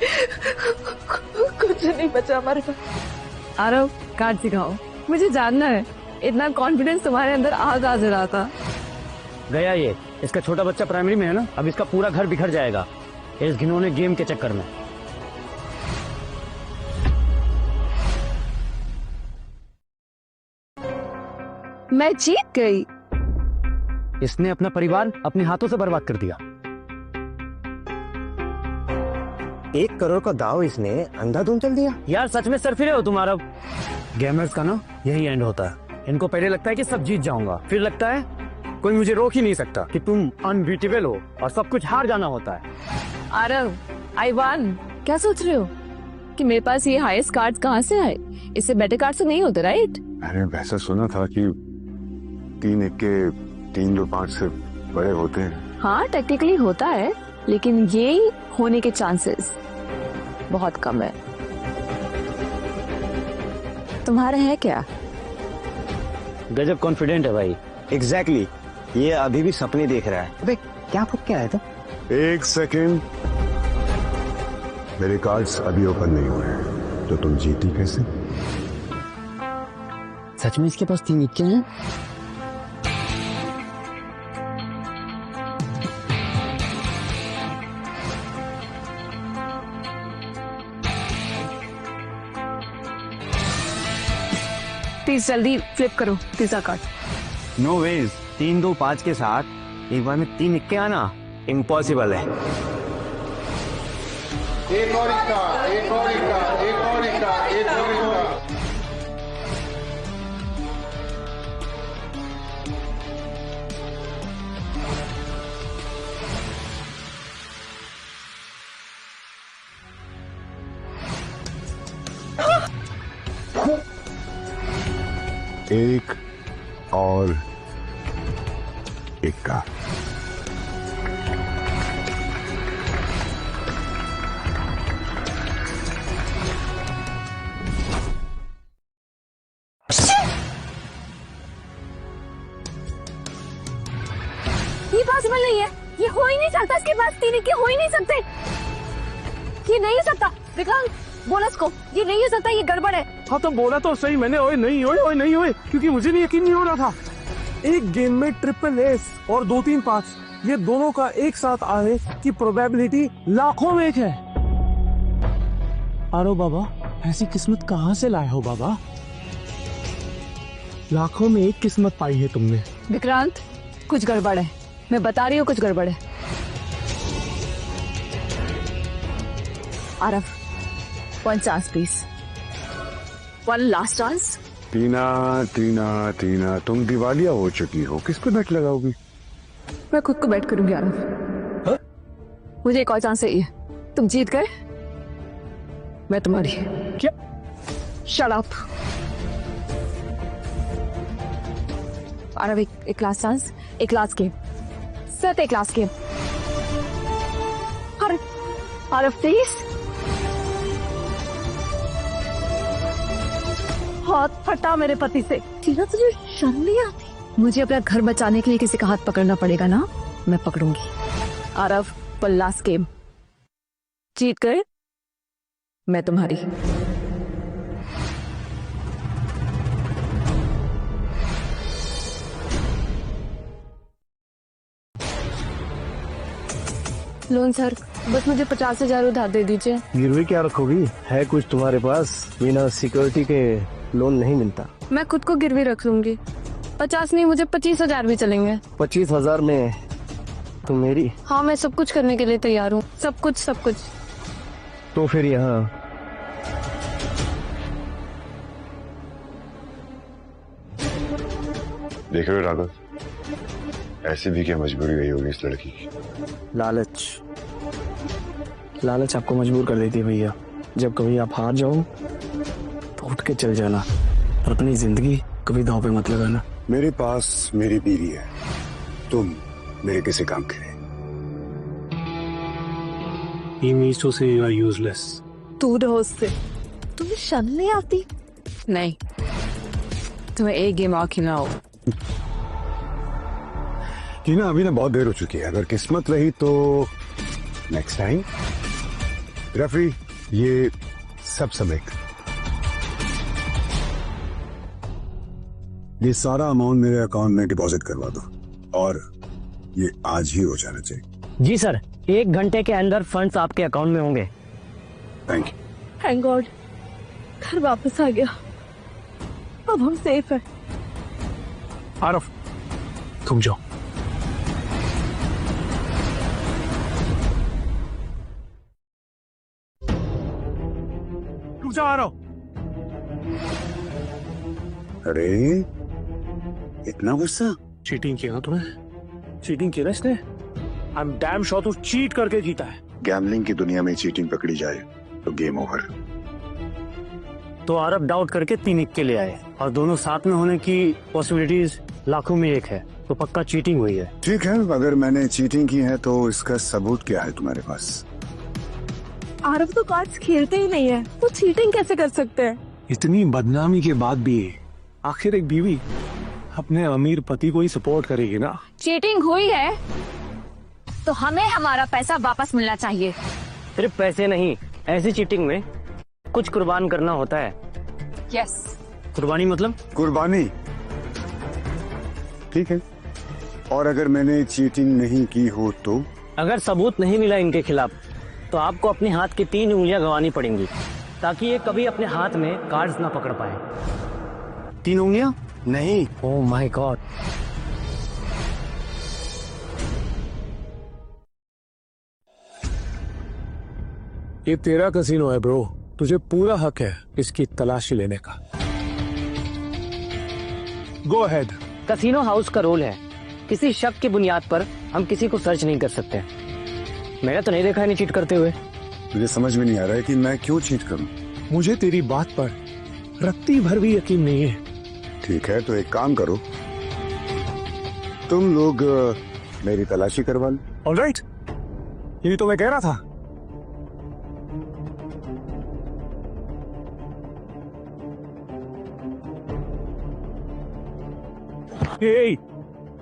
कुछ नहीं बचा हमारे पास। आरव कार्ड सिखाओ, मुझे जानना है। इतना कॉन्फिडेंस तुम्हारे अंदर आज रहा था। गया ये, इसका छोटा बच्चा प्राइमरी में है ना, अब इसका पूरा घर बिखर जाएगा इस घिनौने गेम के चक्कर में। मैं जीत गई। इसने अपना परिवार अपने हाथों से बर्बाद कर दिया। 1 करोड़ का दाव इसने अंधाधुंध चल दिया। यार सच में सरफिरे हो तुम आरव। गेमर्स का ना यही एंड होता है। इनको पहले लगता है कि सब जीत जाऊंगा, फिर लगता है कोई मुझे रोक ही नहीं सकता, कि तुम अनबीटेबल हो और सब कुछ हार जाना होता है। Aarav I one. क्या सोच रहे हो कि मेरे पास ये हाईएस्ट कार्ड्स कहाँ से आए? इससे बेटर कार्ड तो नहीं होते, राइट? मैंने वैसा सुना था कि 3 इक्के 3 2 5 से बड़े होते हैं। हाँ टेक्निकली होता है, लेकिन ये होने के चांसेस बहुत कम है। तुम्हारा है क्या? गजब कॉन्फिडेंट है भाई। एग्जैक्टली ये अभी भी सपने देख रहा है। अबे क्या फुक क्या है तो? 1 सेकेंड, मेरे कार्ड्स अभी ओपन नहीं हुए हैं, तो तुम जीती कैसे? सच में इसके पास 3 इक्के हैं? प्लीज जल्दी फ्लिप करो तीसरा कार्ड। नो वेज, 3 2 5 के साथ एक बार में 3 इक्के आना इम्पॉसिबल है। एक और इक्का, एक और इक्का, एक और इक्का, एक और इक्का। एक और इक्का। ये पॉसिबल नहीं है, ये हो ही नहीं सकता। इसके पास 3 इक्के हो ही नहीं सकते। ये नहीं हो सकता। विक्रांत बोला इसको, ये नहीं हो सकता, ये गड़बड़ है। हाँ तो बोला तो सही मैंने, ओए नहीं ओए ओए नहीं ओए, क्योंकि मुझे नहीं यकीन नहीं हो रहा था। एक गेम में ट्रिपल एस और 2 3 5 ये दोनों का एक साथ आने की प्रोबेबिलिटी लाखों में 1 है। आरो बाबा, ऐसी किस्मत कहाँ से लाए हो बाबा? लाखों में 1 किस्मत पाई है तुमने। विक्रांत कुछ गड़बड़ है, मैं बता रही हूँ कुछ गड़बड़ है। Aarav 1 chance please, 1 last chance. Tina Tina Tina, तुम दिवालिया हो चुकी हो, किस पे बेट लगाओगी? मैं खुद को बैट करूंगी आरव। मुझे एक और चांस चाहिए। तुम जीत गए, मैं तुम्हारी। क्या? Shut up. आरव एक लास्ट चांस, एक लास्ट गेम, सिर्फ एक लास्ट गेम। आरव प्लीज। हाथ हटा मेरे पति से। टीना तुझे शर्म नहीं आती? मुझे अपना घर बचाने के लिए किसी का हाथ पकड़ना पड़ेगा ना, मैं पकड़ूंगी। आरव पर लास्ट गेम, जीत गए मैं तुम्हारी। लोन सर, बस मुझे 50,000 उधार दे दीजिए। गिरवी क्या रखोगी? है कुछ तुम्हारे पास? बिना सिक्योरिटी के लोन नहीं मिलता। मैं खुद को गिरवी रख लूंगी। 50 नहीं, मुझे 25,000 भी चलेंगे। 25,000 में तुम मेरी? हाँ मैं सब कुछ करने के लिए तैयार हूँ, सब कुछ सब कुछ। तो फिर यहाँ देख रहे हो राघव, ऐसे भी क्या मजबूरी रही होगी इस लड़की की? लालच, लालच आपको मजबूर कर देती है भैया। जब कभी आप हार जाओ तो उठ के चल जाना और अपनी जिंदगी कभी दांव पे मत लगाना। मेरे पास मेरी बीवी है, तुम मेरे किसी काम के नहीं। He means to say you are useless. तू रहो उससे, तुम्हें शर्म नहीं आती? नहीं, तुम्हें एक गेम और खिलाओ। टीना अभी ना बहुत देर हो चुकी है, अगर किस्मत रही तो नेक्स्ट टाइम। रेफरी, ये सब समेत ये सारा अमाउंट मेरे अकाउंट में डिपॉजिट करवा दो और ये आज ही हो जाना चाहिए। जी सर, 1 घंटे के अंदर फंड्स आपके अकाउंट में होंगे। Thank you. थैंक गॉड, घर वापस आ गया, अब हम सेफ है। आरफ, तुम जाओ। रुक जाओ, आ रहा हूं। अरे इतना गुस्सा? चीटिंग किया ना तुमने? चीटिंग किया ना इसने? आई एम डैम श्योर तू चीट करके जीता है। गैम्बलिंग की दुनिया में चीटिंग पकड़ी जाए तो गेम ओवर। तो आरब डाउट करके 3 इक्के ले आए और दोनों साथ में होने की पॉसिबिलिटीज लाखों में एक है, तो पक्का चीटिंग हुई है। ठीक है, अगर मैंने चीटिंग की है तो इसका सबूत क्या है तुम्हारे पास? आरव तो कार्ड्स खेलते ही नहीं है, वो चीटिंग कैसे कर सकते हैं? इतनी बदनामी के बाद भी आखिर एक बीवी अपने अमीर पति को ही सपोर्ट करेगी ना? चीटिंग हुई है तो हमें हमारा पैसा वापस मिलना चाहिए। सिर्फ पैसे नहीं, ऐसी चीटिंग में कुछ कुर्बान करना होता है। यस। कुर्बानी मतलब? कुर्बानी। ठीक है, और अगर मैंने चीटिंग नहीं की हो तो? अगर सबूत नहीं मिला इनके खिलाफ तो आपको अपने हाथ की 3 उंगलियां गंवानी पड़ेंगी ताकि ये कभी अपने हाथ में कार्ड्स ना पकड़ पाए। 3 उंगलियां? नहीं। Oh my God. ये तेरा कसीनो है ब्रो, तुझे पूरा हक है इसकी तलाशी लेने का। Go ahead. कसीनो हाउस का रोल है, किसी शक की बुनियाद पर हम किसी को सर्च नहीं कर सकते। मैंने तो नहीं देखा इन्हें चीट करते हुए। मुझे समझ में नहीं आ रहा है कि मैं क्यों चीट करूं। मुझे तेरी बात पर रत्ती भर भी यकीन नहीं है। ठीक है, तो एक काम करो, तुम लोग मेरी तलाशी करवा लो। ऑलराइट, यही तो मैं कह रहा था। ए,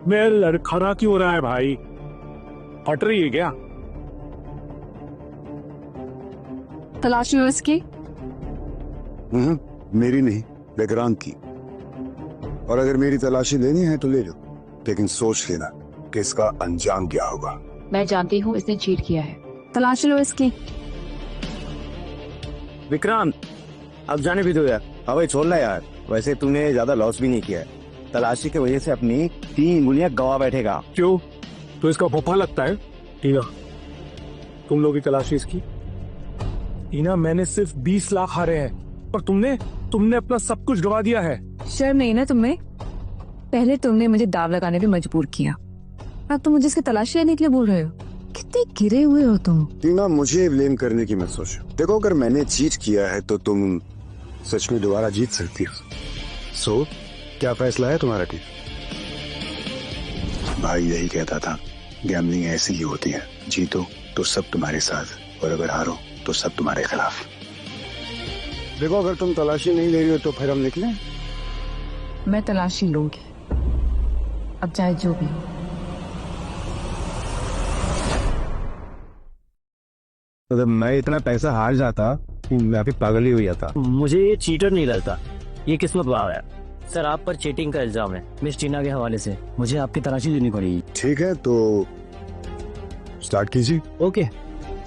मैं लड़खड़ा क्यों हो रहा है भाई? फट रही है क्या? तलाशी हो इसकी? मेरी नहीं, बैकग्राउंड की। और अगर मेरी तलाशी लेनी है तो ले लो, लेकिन सोच लेना कि इसका अंजाम क्या होगा। मैं जानती हूँ इसने चीट किया है। तलाशी लो इसकी। विक्रांत, अब जाने भी दो यार। हाँ भाई, छोड़ना यार। वैसे तूने ज्यादा लॉस भी नहीं किया है, तलाशी की वजह से अपनी 3 उंगलियां गवा बैठेगा। क्यों? तो इसका फूफा लगता है? टीना, तुम लोग की तलाशी इसकी। टीना, मैंने सिर्फ 20 लाख हारे हैं, पर तुमने अपना सब कुछ गवा दिया है। शर्म नहीं ना तुम्हें? पहले तुमने मुझे दाव लगाने पे मजबूर किया, अब तुम मुझे इसकी तलाशी लेने के लिए बोल रहे हो। कितने गिरे हुए हो तुम। टीना, मुझे ब्लेम करने की मत सोचो। देखो, अगर मैंने चीट किया है तो तुम सच में दोबारा जीत सकती हो। सो क्या फैसला है तुम्हारा? ठीक भाई, यही कहता था, गैम्बलिंग ऐसी ही होती है, जीतो तो सब तुम्हारे साथ और अगर हारो तो सब तुम्हारे खिलाफ। देखो, अगर तुम तलाशी नहीं ले रही हो तो फिर हम निकलें। मैं तलाशी लूंगी, अब चाहे जो भी हो। तो मैं इतना पैसा हार जाता, मैं अभी पागल ही हो जाता। मुझे ये चीटर नहीं लगता, ये किस्मत वाला है। सर, आप पर चीटिंग का इल्जाम है मिस टीना के हवाले से। मुझे आपकी तलाशी लेनी पड़ेगी। ठीक है, तो स्टार्ट कीजिए। ओके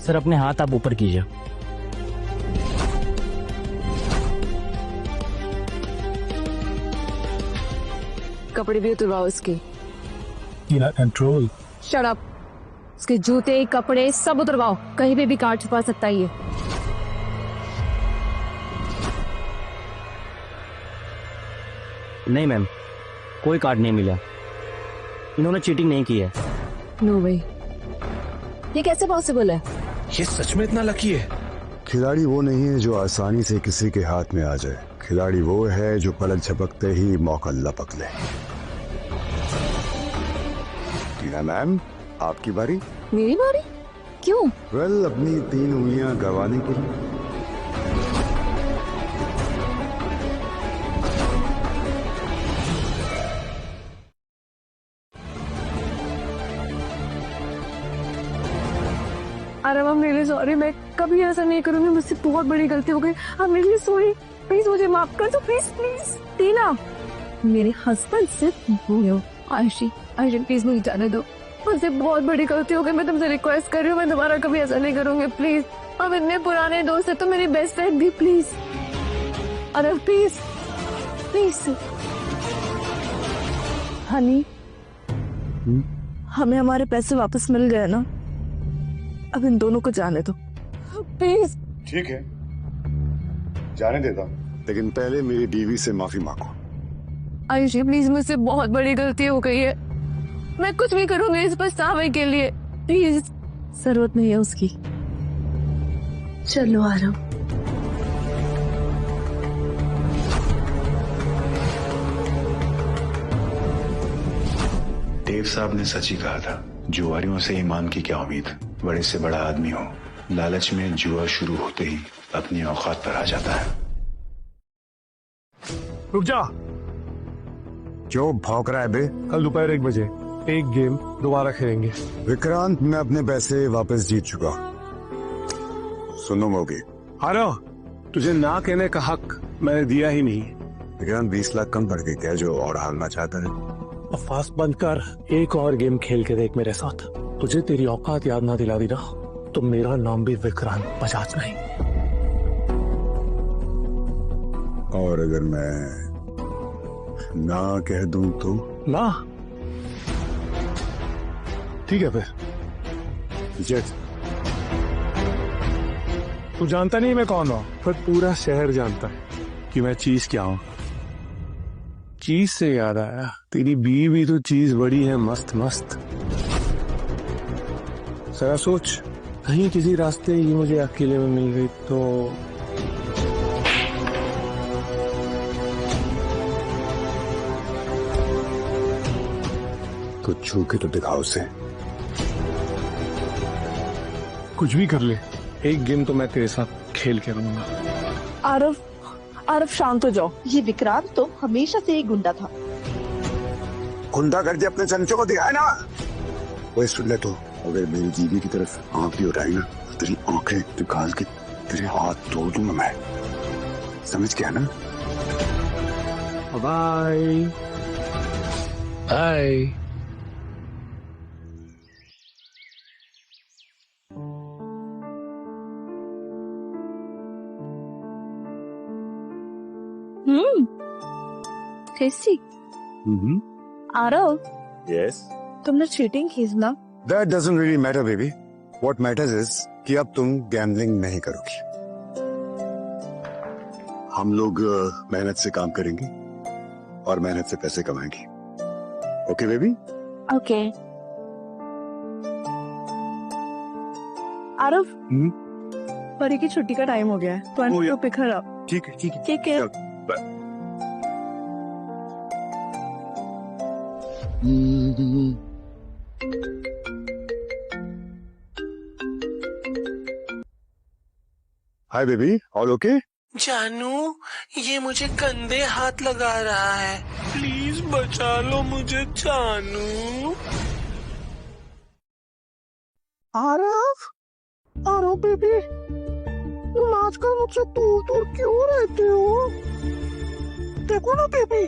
सर, अपने हाथ आप ऊपर कीजिए। कपड़े भी उतरवाओ इसके। टीना, कंट्रोल। Shut up. इसके जूते, कपड़े सब उतरवाओ, कहीं पे भी कार्ड छुपा सकता है ये। नहीं मैम, कोई कार्ड नहीं मिला। इन्होंने चीटिंग नहीं की है। नो वे, ये कैसे पॉसिबल है? ये सच में इतना लकी है? खिलाड़ी वो नहीं है जो आसानी से किसी के हाथ में आ जाए। खिलाड़ी वो है जो पलक झपकते ही मौका लपक ले। टीना मैम, आपकी बारी। मेरी बारी? क्यों? वेल, अपनी 3 उंगलियां गंवाने के लिए। अरे मैम रियली सॉरी, मैं कभी ऐसा नहीं करूंगी, मुझसे बहुत बड़ी गलती हो गई। I am really sorry, please मुझे माफ कर दो, प्लीज प्लीज। टीना, मेरे हस्बैंड से बोलो। आयशी प्लीज मुझे जाने दो, मुझसे बहुत बड़ी गलती हो गई। मैं तुमसे रिक्वेस्ट कर रही हूँ, मैं दोबारा कभी ऐसा नहीं करूंगी प्लीज। हम इतने पुराने दोस्त है, तो मेरी बेस्ट फ्रेंड भी प्लीज। अरे प्लीज प्लीज। हनी, हमें हमारे पैसे वापस मिल गए ना, अब इन दोनों को जाने दो प्लीज। ठीक है, जाने देता हूँ, लेकिन पहले मेरी बीवी से माफी मांगो। आयुषी प्लीज, मुझसे बहुत बड़ी गलती हो गई है, मैं कुछ भी करूंगी इस पछतावे के लिए, प्लीज। जरूरत नहीं है उसकी, चलो आ रहा हूँ। देव साहब ने सच ही कहा था, जुआरियों से ईमान की क्या उम्मीद, बड़े से बड़ा आदमी हो, लालच में जुआ शुरू होते ही अपनी औकात पर आ जाता है। रुक जा। क्यों भौंक रहा है बे? कल दोपहर 1 बजे एक गेम दोबारा खेलेंगे। विक्रांत, मैं अपने पैसे वापस जीत चुका। सुनो मोगी, अरे तुझे ना कहने का हक मैंने दिया ही नहीं। विक्रांत 20 लाख कम पड़ गई क्या, जो और हारना चाहता है? अब फास्ट बंद कर, एक और गेम खेल के देख मेरे साथ। तुझे तेरी औकात याद ना दिला दी ना, तो मेरा नाम भी विक्रांत बजाज नहीं। और अगर मैं ना कह दूं तो? ना, ठीक है फिर जेट। तू जानता नहीं मैं कौन हूं, पर पूरा शहर जानता है कि मैं चीज क्या हूं। चीज से याद आया, तेरी बीवी भी तो चीज बड़ी है, मस्त मस्त। जरा सोच, कहीं किसी रास्ते ये मुझे अकेले में मिल गई तो। कुछ छू के तो दिखाओ उसे। कुछ भी कर ले, एक गेम तो मैं तेरे साथ खेल के रहूंगा। आरव शांत हो जाओ। ये विक्रांत तो हमेशा से एक गुंडा था। गुंडा करके अपने चमचों को दिखाए ना। वो सुन ले, तो अगर मेरी बीवी की तरफ आंख भी उठाई ना, तेरी आंखें निकाल के तेरे हाथ तोड़ दूंगा मैं, समझ गया ना? Bye bye. Tasty. Aarav, Yes. तुमने चीटिंग की ना? That doesn't really matter, baby. What matters is कि अब तुम गैम्बलिंग नहीं करोगी। हम लोग मेहनत से काम करेंगे और मेहनत से पैसे कमाएंगे। Okay baby? ओके। आरव, परी की छुट्टी का टाइम हो गया है, तो पिक हर अप। ठीक है, ठीक है। ठीक है। Hi baby, all okay? जानू, ये मुझे कंधे हाथ लगा रहा है, प्लीज बचा लो मुझे जानू। आरव बेबी, तुम आजकल मुझसे दूर दूर क्यों रहते हो? देखो ना बेबी,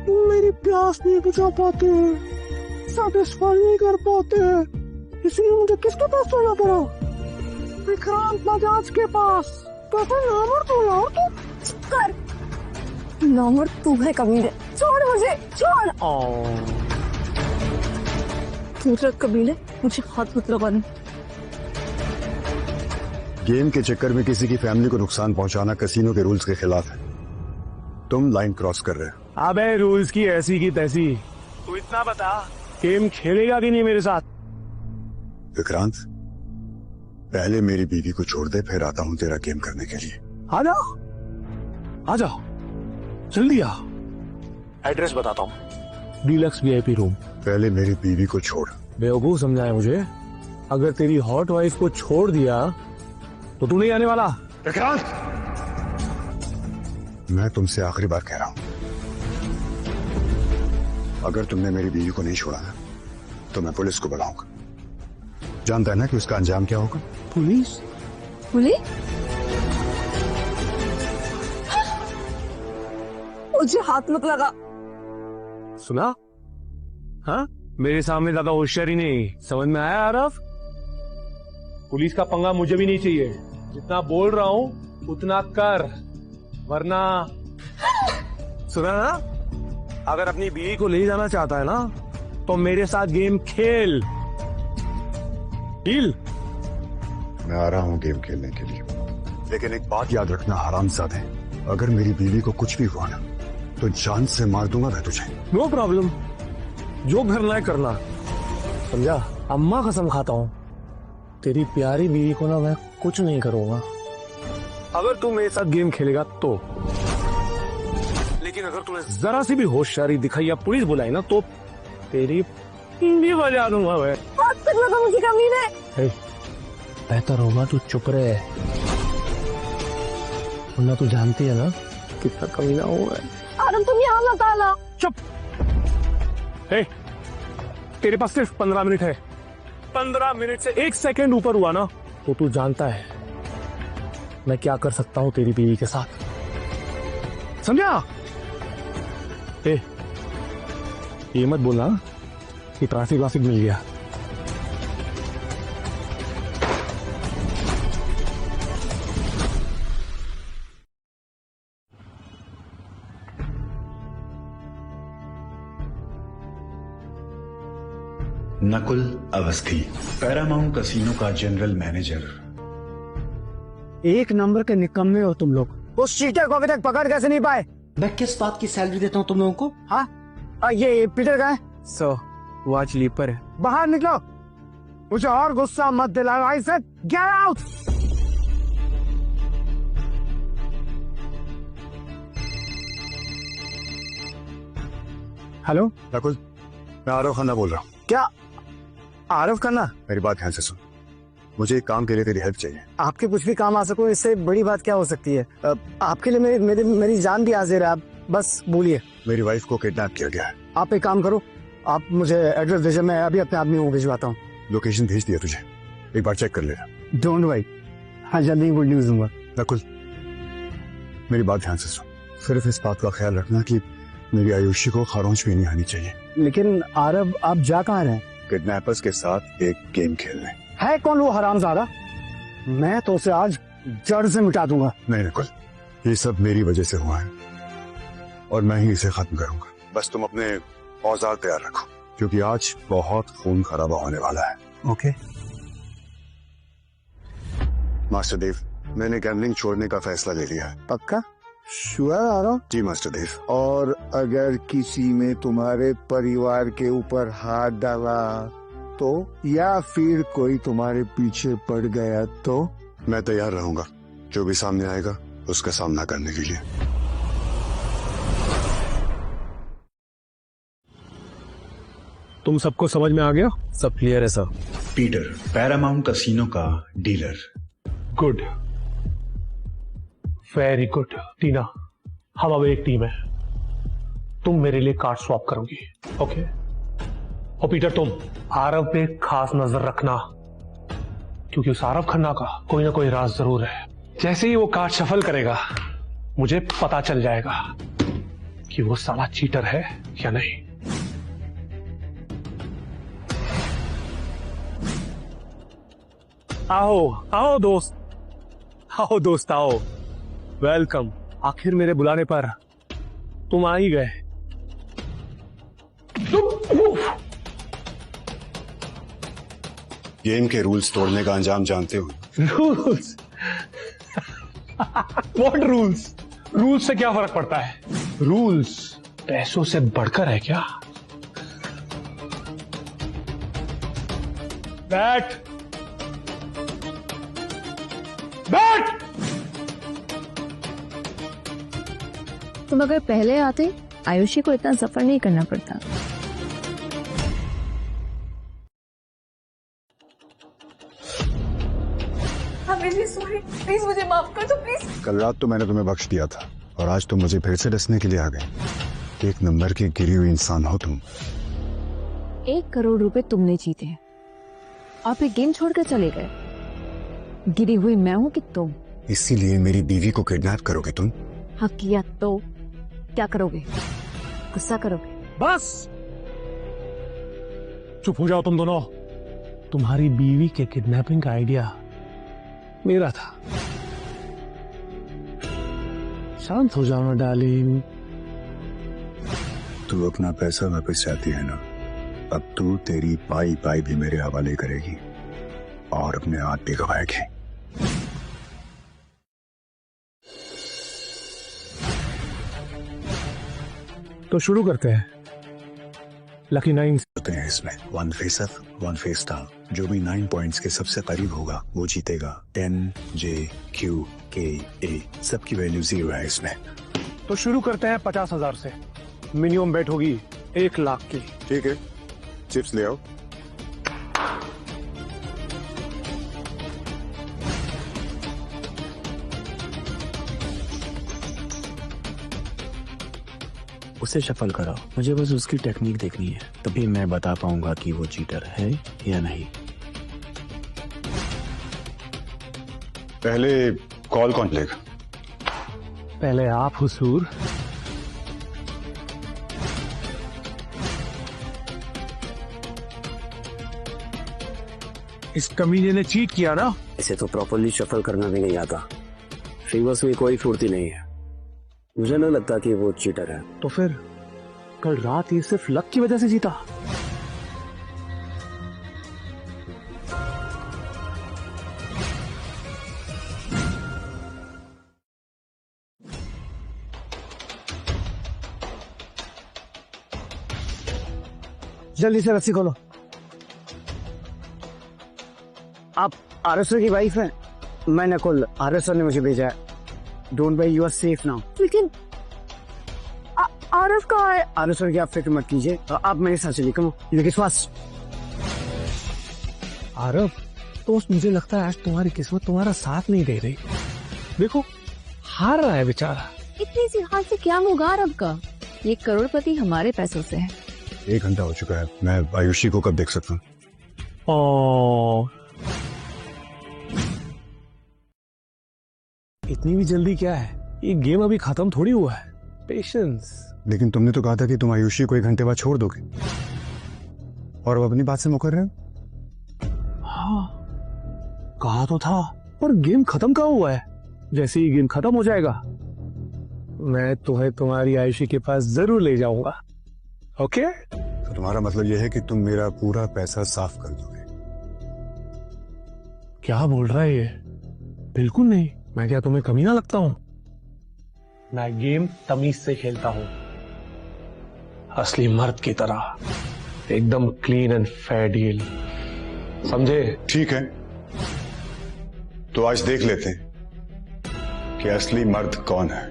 तुम मेरी प्यास नहीं बुझा पाते, सैटिस्फाई नहीं कर पाते, इसलिए मुझे किसके पास जाना पड़ा? विक्रांत बजाज के पास। कैसे नामर तू यार, तू कर। नामर तू है कमीने, छोड़ मुझे, छोड़। दूसरा कमीने, मुझे हाथ मत लगाने। गेम के चक्कर में किसी की फैमिली को नुकसान पहुंचाना कैसीनो के रूल्स के खिलाफ है। तुम लाइन क्रॉस कर रहे हो। अबे रूल्स की ऐसी की तैसी। तू इतना बता गेम खेलेगा कि नहीं मेरे साथ? विक्रांत, पहले मेरी बीवी को छोड़ दे, फिर आता हूँ तेरा गेम करने के लिए। आ जाओ, आ जाओ, जल्दी आ। एड्रेस बताता हूँ, डीलक्स वीआईपी रूम। पहले मेरी बीवी को छोड़। बेवकूफ समझाया मुझे। अगर तेरी हॉट वाइफ को छोड़ दिया तो तू नहीं आने वाला। विक्रांत, मैं तुमसे आखिरी बार कह रहा हूं, अगर तुमने मेरी बीवी को नहीं छोड़ा ना तो मैं पुलिस को बुलाऊंगा। जानता है ना कि उसका अंजाम क्या होगा? पुलिस? पुलिस? मुझे हाथ मत लगा। सुना? हाँ, मेरे सामने ज्यादा होशियारी नहीं। समझ में आया आरफ? पुलिस का पंगा मुझे भी नहीं चाहिए। जितना बोल रहा हूं उतना कर, वरना सुना ना, अगर अपनी बीवी को ले जाना चाहता है ना तो मेरे साथ गेम खेल। डील? मैं आ रहा हूं गेम खेलने के लिए, लेकिन एक बात याद रखना हरामजादे, अगर मेरी बीवी को कुछ भी हुआ ना तो जान से मार दूंगा मैं तुझे। नो प्रॉब्लम, जो करना है करना, समझा? अम्मा कसम खाता हूं तेरी प्यारी बीवी को ना मैं कुछ नहीं करूंगा, अगर तू मेरे साथ गेम खेलेगा तो। लेकिन अगर तूने जरा सी भी होशियारी दिखाई या पुलिस बुलाई ना तो तेरी भी बजा दूंगा मैं। मुझे कमी नहीं। बेहतर होगा तू चुप रहे, वरना तू जानती है ना कितना कमीना हुआ है। आरम, तुम यहाँ मत आना। चुप। तेरे पास सिर्फ 15 मिनट है। 15 मिनट से 1 सेकंड ऊपर हुआ ना तो तू जानता है मैं क्या कर सकता हूं तेरी बीवी के साथ, समझा? ये मत बोलना कि ट्रैफिक मिल गया। नकुल अवस्थी, पैरामाउंट कसिनो का जनरल मैनेजर। एक नंबर के निकम्मे हो तुम लोग। उस चीटर को अभी तक पकड़ कैसे नहीं पाए? मैं किस बात की सैलरी देता हूँ तुम लोगों को? हाँ, ये पीटर का है। वो आज लीव पर है। बाहर निकलो, मुझे और गुस्सा मत दिलाओ। I said get out. Hello Nakul, मैं आरव खन्ना बोल रहा हूँ। क्या आरव खन्ना? मेरी बात ध्यान से सुन, मुझे एक काम के लिए तेरी हेल्प चाहिए। आपके कुछ भी काम आ सको, इससे बड़ी बात क्या हो सकती है? आपके लिए मेरी जान भी हाजिर है। आप बस बोलिए। मेरी वाइफ को किडनैप किया गया है। आप एक काम करो, आप मुझे एड्रेस दीजिए, मैं अभी अपने आदमी को भिजवाता हूँ। लोकेशन भेज दिया तुझे, एक बार चेक कर लेना। डोंट वरी, हाँ जल्दी गुड न्यूज दूंगा। नकुल, मेरी बात ध्यान से सुन, सिर्फ इस बात का ख्याल रखना कि मेरी आयुषी को खरोंच भी नहीं आनी चाहिए। लेकिन आरव, आप जा कहाँ रहे हैं? किडनैपर्स के साथ एक गेम खेलने। है कौन वो हरामजादा? मैं तो उसे आज जड़ से मिटा दूंगा। नहीं नकुल, ये सब मेरी वजह से हुआ है और मैं ही इसे खत्म करूंगा। बस तुम अपने औजार तैयार रखो, क्योंकि आज बहुत खून खराबा होने वाला है। ओके मास्टर देव, मैंने गैम्बलिंग छोड़ने का फैसला ले लिया है। पक्का? श्योर आरव? जी मास्टर देव। और अगर किसी ने तुम्हारे परिवार के ऊपर हाथ डाला तो, या फिर कोई तुम्हारे पीछे पड़ गया तो? मैं तैयार रहूंगा जो भी सामने आएगा उसका सामना करने के लिए। तुम सबको समझ में आ गया? सब क्लियर है सर। पीटर, पैरामाउंट कसिनो का dealer. Good, very good. Tina, हम अब एक टीम है। तुम मेरे लिए कार्ड स्वैप करोगी, ओके? और पीटर, तुम आरव पे खास नजर रखना, क्योंकि उस आरव खन्ना का कोई ना कोई राज जरूर है। जैसे ही वो कार्ड शफल करेगा मुझे पता चल जाएगा कि वो साला चीटर है या नहीं। आओ आओ दोस्त, आओ दोस्त आओ, वेलकम। आखिर मेरे बुलाने पर तुम आ ही गए। गेम के रूल्स तोड़ने का अंजाम जानते हो? रूल्स? What rules? रूल्स से क्या फर्क पड़ता है? रूल्स पैसों से बढ़कर है क्या? बैठ बैठ। तुम अगर पहले आते आयुषी को इतना सफर नहीं करना पड़ता। सॉरी, प्लीज मुझे माफ कर दो प्लीज। कल रात तो मैंने तुम्हें बख्श दिया था और आज तुम मुझे फिर से डसने के लिए आ गए। एक नंबर की गिरी हुई इंसान हो तुम। 1 करोड़ रुपए तुमने जीते हैं। आप एक गेम छोड़कर चले गए। गिरी हुई मैं हूं कि तुम? इसीलिए मेरी बीवी को किडनैप करोगे तुम? हाँ किया तो क्या करोगे? गुस्सा करोगे? बस चुप हो जाओ तुम दोनों। तुम्हारी बीवी के किडनैपिंग का आइडिया मेरा था। शांत हो जाओ ना डार्लिंग। तू अपना पैसा वापस चाहती है ना? अब तू तेरी पाई पाई भी मेरे हवाले करेगी और अपने हाथ भी गवाएगी। तो शुरू करते हैं। लकी 9 होते हैं इसमें। 1 फेस अप 1 फेस डाउन। जो भी 9 पॉइंट्स के सबसे करीब होगा वो जीतेगा। 10 J Q K A सबकी वैल्यू 0 है इसमें। तो शुरू करते हैं 50,000 से। मिनिमम बेट होगी 1 लाख की। ठीक है, चिप्स ले आओ। उसे शफल कराओ, मुझे बस उसकी टेक्निक देखनी है, तभी मैं बता पाऊंगा कि वो चीटर है या नहीं। पहले कॉल कौन लेगा? पहले आप हुजूर। इस कमीने ने चीट किया ना? इसे तो प्रॉपरली शफल करना भी नहीं आता। फिंगर्स में कोई फुर्ती नहीं है। मुझे नहीं लगता कि वो चीटर है। तो फिर कल रात ये सिर्फ लक की वजह से जीता? जल्दी से रस्सी खोलो। आप आरएसओ की वाइफ हैं? मैं नकुल, आरएसओ ने मुझे भेजा है। Don't worry, you are safe now. लेकिन आरफ कहाँ है? आरएसओ की आप फिक्र मत कीजिए, आप मेरे साथ चलिए। कम लेकिन फास्ट। आरफ तो मुझे लगता है आज तुम्हारी किस्मत तुम्हारा साथ नहीं दे रही। देखो हार रहा है बेचारा। इतनी सी हार से क्या होगा आरब का? ये करोड़पति हमारे पैसों से है। 1 घंटा हो चुका है। मैं आयुषी को कब देख सकता हूँ? इतनी भी जल्दी क्या है? ये गेम अभी खत्म थोड़ी हुआ है। पेशेंस। लेकिन तुमने तो कहा था कि तुम आयुषी को 1 घंटे बाद छोड़ दोगे, और वो अपनी बात से मुकर रहे हो। हाँ कहा तो था, पर गेम खत्म कहाँ हुआ है? जैसे ही गेम खत्म हो जाएगा मैं तुम्हें तुम्हारी आयुषी के पास जरूर ले जाऊंगा। ओके? तो तुम्हारा मतलब यह है कि तुम मेरा पूरा पैसा साफ कर दोगे? क्या बोल रहा है ये? बिल्कुल नहीं। मैं क्या तुम्हें कमीना लगता हूं? मैं गेम तमीज से खेलता हूं, असली मर्द की तरह, एकदम क्लीन एंड फेयर डील, समझे? ठीक है, तो आज देख लेते हैं कि असली मर्द कौन है।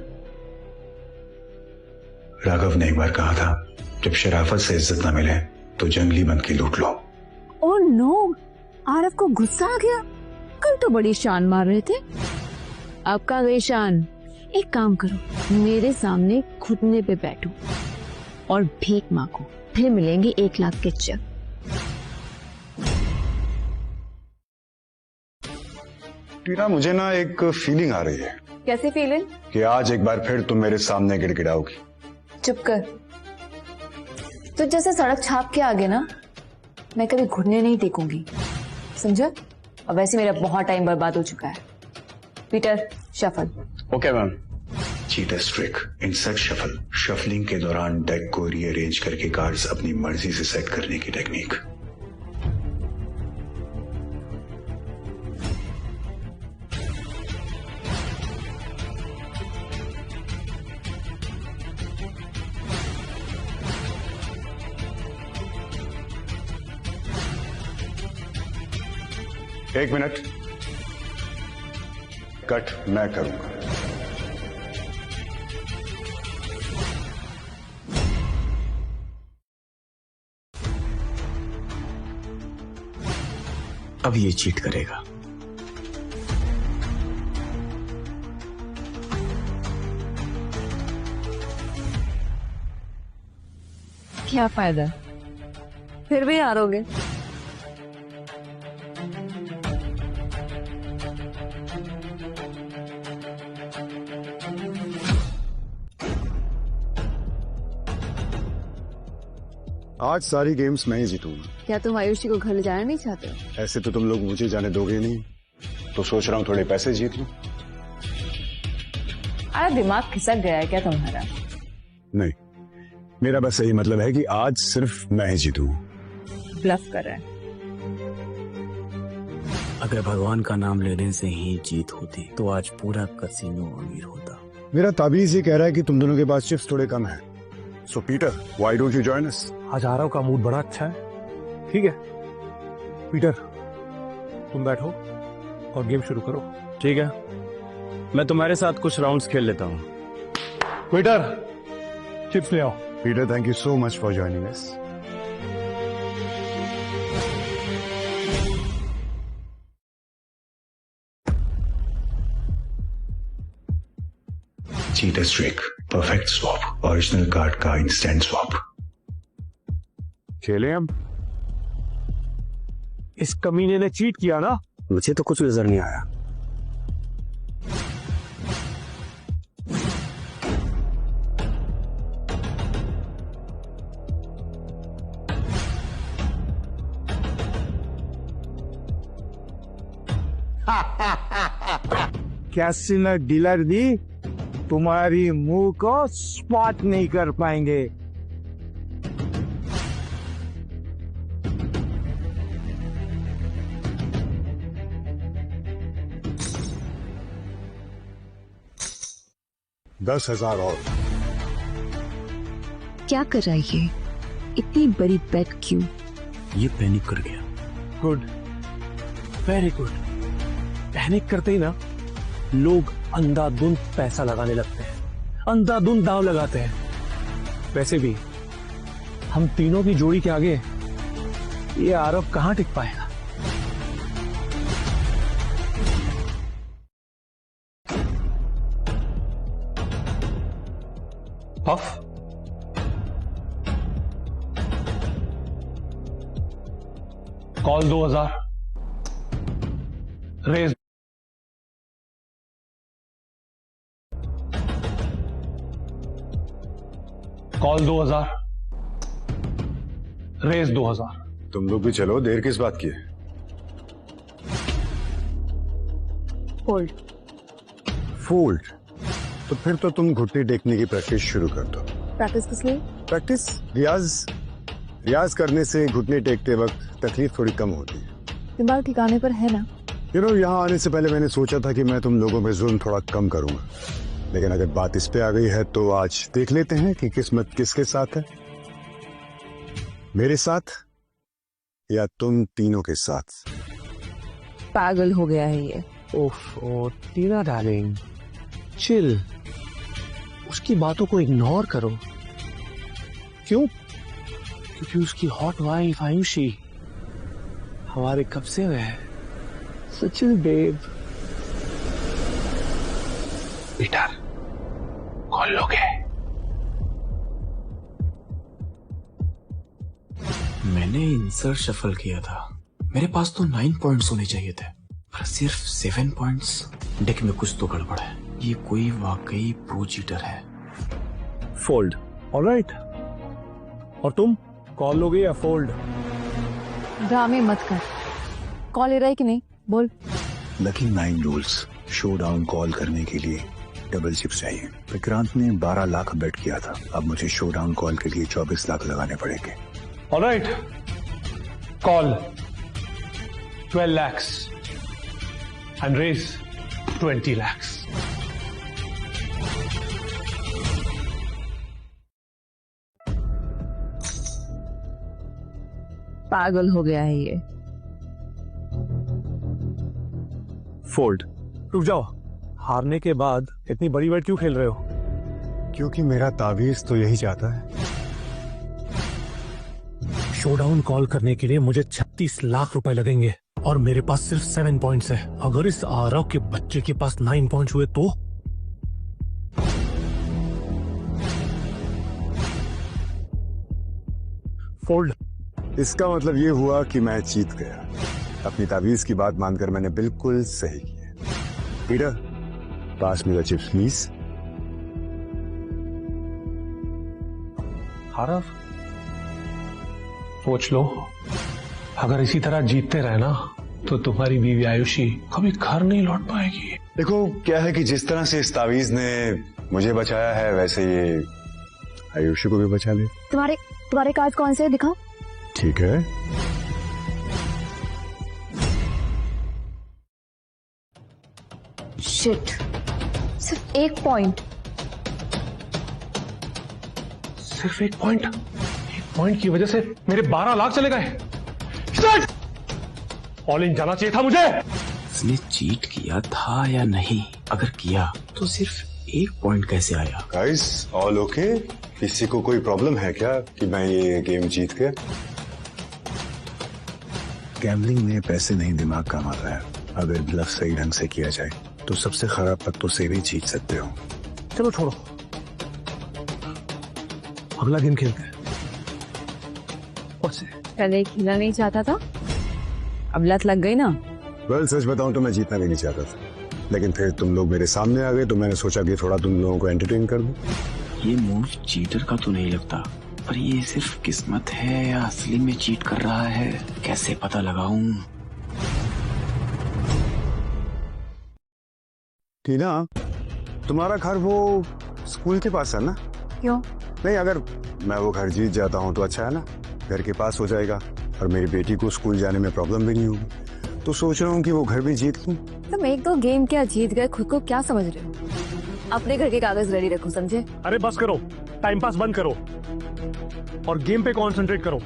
राघव ने एक बार कहा था, जब शराफत से इज्जत ना मिले तो जंगली बन के लूट लो। ओह नो, आरफ को गुस्सा आ गया। कल तो बड़ी शान मार रहे थे, अब का गई शान। एक काम करो, मेरे सामने घुटने पे बैठो और भीख मांगो, फिर मिलेंगे 1 लाख के चेक। टीना, मुझे ना एक फीलिंग आ रही है। कैसी फीलिंग? कि आज एक बार फिर तुम मेरे सामने गिड़गिड़ाओगी। चुप कर। तो जैसे सड़क छाप के आगे ना, मैं कभी घुटने नहीं टेकूंगी, समझा? और वैसे मेरा बहुत टाइम बर्बाद हो चुका है। Peter, shuffle. Okay ma'am. Cheaters trick, insert shuffle. Shuffling के दौरान डेक को रीअरेंज करके कार्ड्स अपनी मर्जी से सेट करने की टेक्निक। एक मिनट, कट मैं करूंगा। अब ये चीट करेगा। क्या फायदा, फिर भी हारोगे। आज सारी गेम्स मैं ही जीतूंगा। क्या तुम आयुषी को घर ले जाना नहीं चाहते हो? ऐसे तो तुम लोग मुझे जाने दोगे नहीं, तो सोच रहा हूँ थोड़े पैसे जीत लूं। अरे दिमाग खिसक गया है क्या तुम्हारा? नहीं, मेरा बस यही मतलब है कि आज सिर्फ मैं ही जीतूंगा। ब्लफ कर रहा है। अगर भगवान का नाम लेने से ही जीत होती तो आज पूरा कसिनो अमीर होता। मेरा ताबीज ये कह रहा है कि तुम दोनों के पास चिप्स थोड़े कम हैं। So Peter, why don't you join us? आज आरव का मूड बड़ा अच्छा है। ठीक है पीटर, तुम बैठो और गेम शुरू करो। ठीक है, मैं तुम्हारे साथ कुछ राउंड्स खेल लेता हूँ। पीटर, चिप्स ले आओ। Peter, thank you so much for joining us. Cheater streak, perfect swap, original card का इंस्टेंट स्वैप। खेले हम। इस कमीने ने चीट किया ना? मुझे तो कुछ नजर नहीं आया। कैसीनो डीलर भी तुम्हारी मुंह को स्पॉट नहीं कर पाएंगे। $10,000 और। क्या कर रहा है ये? इतनी बड़ी बेट क्यों? ये पैनिक कर गया। Good, very good. पैनिक करते ही ना लोग अंधाधुंध पैसा लगाने लगते हैं, अंधाधुंध दांव लगाते हैं। वैसे भी हम तीनों की जोड़ी के आगे ये आरव कहां टिक पाएगा? Off. Call 2000, raise call 2000, raise 2000। तुम लोग भी चलो, देर किस बात की है? फोल्ड। फोल्ड? तो फिर तो तुम घुट्टी टेकने की प्रैक्टिस शुरू कर दो। प्रैक्टिस किस लिए? प्रैक्टिस, रियाज करने से घुटने टेकते वक्त तकलीफ थोड़ी कम होती है। दिमाग ठिकाने पर है ना? यहाँ आने से पहले मैंने सोचा था कि मैं तुम लोगों पे जुल्म थोड़ा कम करूंगा, लेकिन अगर बात इस पे आ गई है तो आज देख लेते हैं कि किस्मत किसके साथ है, मेरे साथ या तुम तीनों के साथ। पागल हो गया है ये। ओह टीना डार्लिंग, चिल। उसकी बातों को इग्नोर करो। क्यों? क्योंकि उसकी हॉट वाइफ आयुषी हमारे कब्जे में है। So chill, babe. Peter, call लोगे? मैंने इंसर्ट शफल किया था। मेरे पास तो 9 पॉइंट्स होने चाहिए थे, पर सिर्फ 7 पॉइंट्स। डेक में कुछ तो गड़बड़ है। ये कोई वाकई प्रो चीटर है। फोल्ड। ऑलराइट। और तुम कॉल लोगे या फोल्ड? ड्रामे मत कर। कॉल ले रहा है कि नहीं? बोल। Lucky 9 rules. Show down call करने के लिए डबल चिप्स चाहिए। विक्रांत ने 12 लाख बेट किया था, अब मुझे शो डाउन कॉल के लिए 24 लाख लगाने पड़ेंगे। Alright, call 12 lakhs and raise 20 lakhs. पागल हो गया है ये। फोल्ड। रुक जाओ, हारने के बाद इतनी बड़ी बैट क्यों खेल रहे हो? क्योंकि मेरा ताबीज तो यही चाहता है। शोडाउन कॉल करने के लिए मुझे 36 लाख रुपए लगेंगे और मेरे पास सिर्फ 7 पॉइंट्स है। अगर इस आरव के बच्चे के पास 9 पॉइंट्स हुए तो? फोल्ड। इसका मतलब ये हुआ कि मैं जीत गया। अपनी ताबीज की बात मानकर मैंने बिल्कुल सही किया। पीटर, पास में चिप्स प्लीज। आरव, सोच लो, अगर इसी तरह जीतते रहे ना तो तुम्हारी बीवी आयुषी कभी घर नहीं लौट पाएगी। देखो क्या है कि जिस तरह से इस तावीज ने मुझे बचाया है वैसे ये आयुषी को भी बचा ले। तुम्हारे कार्ड कौन से दिखाओ। ठीक है। शिट, सिर्फ 1 पॉइंट। सिर्फ 1 पॉइंट? 1 पॉइंट की वजह से मेरे 12 लाख चले गए। ऑल इन जाना चाहिए था मुझे। इसने चीट किया था या नहीं? अगर किया तो सिर्फ 1 पॉइंट कैसे आया? Guys, all okay? किसी को कोई प्रॉब्लम है क्या कि मैं ये गेम जीत गया? गैम्बलिंग में पैसे नहीं दिमाग काम आता है। अगर ब्लफ सही ढंग से किया जाए तो सबसे खराब पत्तों से भी जीत सकते हो। चलो छोड़ो, अगला गेम खेलते हैं। पहले खेलना नहीं चाहता था, अब लत लग गई ना। वेल, सच बताऊं तो मैं जीतना भी नहीं चाहता था, लेकिन फिर तुम लोग मेरे सामने आ गए तो मैंने सोचा कि थोड़ा तुम लोगों को एंटरटेन कर दूं। ये मूव चीटर का तो नहीं लगता, पर ये सिर्फ किस्मत है या असली में चीट कर रहा है, कैसे पता लगाऊं? टीना, तुम्हारा घर वो स्कूल के पास है ना? क्यों? नहीं, अगर मैं वो घर जीत जाता हूँ तो अच्छा है ना, घर के पास हो जाएगा और मेरी बेटी को स्कूल जाने में प्रॉब्लम भी नहीं होगी। तो सोच रहा हूँ कि वो घर भी जीत लूं। तुम 1-2 गेम क्या जीत गए, खुद को क्या समझ रहे हो? अपने घर के कागज रेडी रखो, समझे? अरे बस करो, टाइम पास बंद करो और गेम पे कंसंट्रेट करो।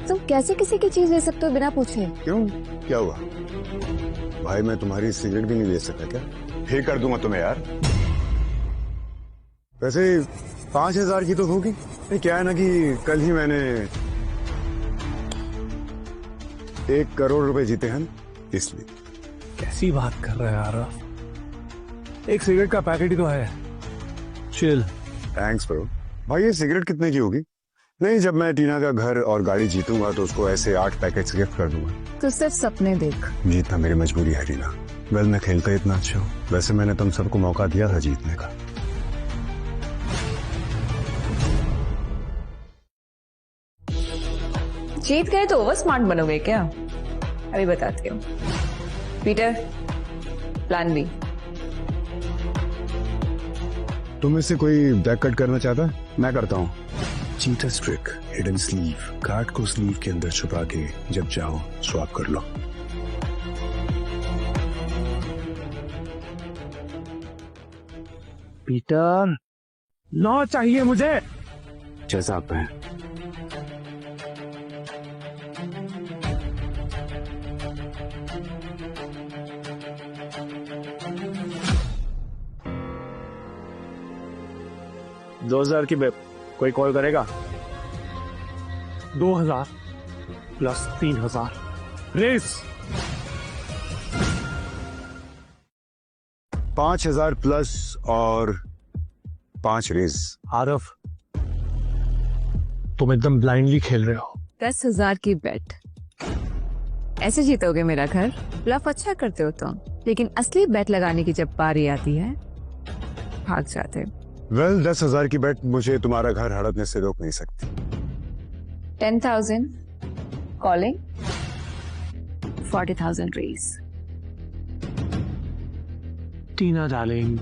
तुम कैसे किसी की चीज ले सकते हो बिना पूछे? क्यों, क्या हुआ? भाई मैं तुम्हारी सिगरेट भी नहीं ले सकता क्या? हे कर दूंगा तुम्हें यार। वैसे 5000 की तो होगी। क्या है ना कि कल ही मैंने 1 करोड़ रुपए जीते हैं, इसलिए। कैसी बात कर रहा है यार? एक सिगरेट का पैकेट ही तो है। चिल। Thanks bro. भाई ये सिगरेट कितने की होगी? नहीं, जब मैं टीना का घर और गाड़ी जीतूंगा तो उसको ऐसे 8 पैकेट्स गिफ्ट कर दूंगा। तो सिर्फ सपने देख। जीतना मेरी मजबूरी है टीना। वेल, मैं खेलता इतना अच्छा हूँ। वैसे मैंने तुम सबको मौका दिया था जीतने का। जीत गए तो ओवर स्मार्ट बनोगे क्या? अभी बताती हूँ। Peter, plan B. तुम इससे कोई बैक कट करना चाहता है? मैं करता हूँ। Cheaters trick, hidden sleeve. Card को स्लीव के अंदर छुपा के जब चाहो स्वैप कर लो। पीटर, 9 चाहिए मुझे। जैसा आप हैं। $2000 की बेब, कोई कॉल करेगा? 2000 प्लस 3000 रेस। 5000 प्लस और 5 रेस। आरव, तुम एकदम ब्लाइंडली खेल रहे हो। 10,000 की बेट। ऐसे जीतोगे मेरा घर? ब्लफ अच्छा करते हो तुम, लेकिन असली बेट लगाने की जब बारी आती है भाग जाते। वेल, 10,000 की बेट मुझे तुम्हारा घर हड़पने से रोक नहीं सकती। 10,000 कॉलिंग, 40,000 रेस। टीना डार्लिंग,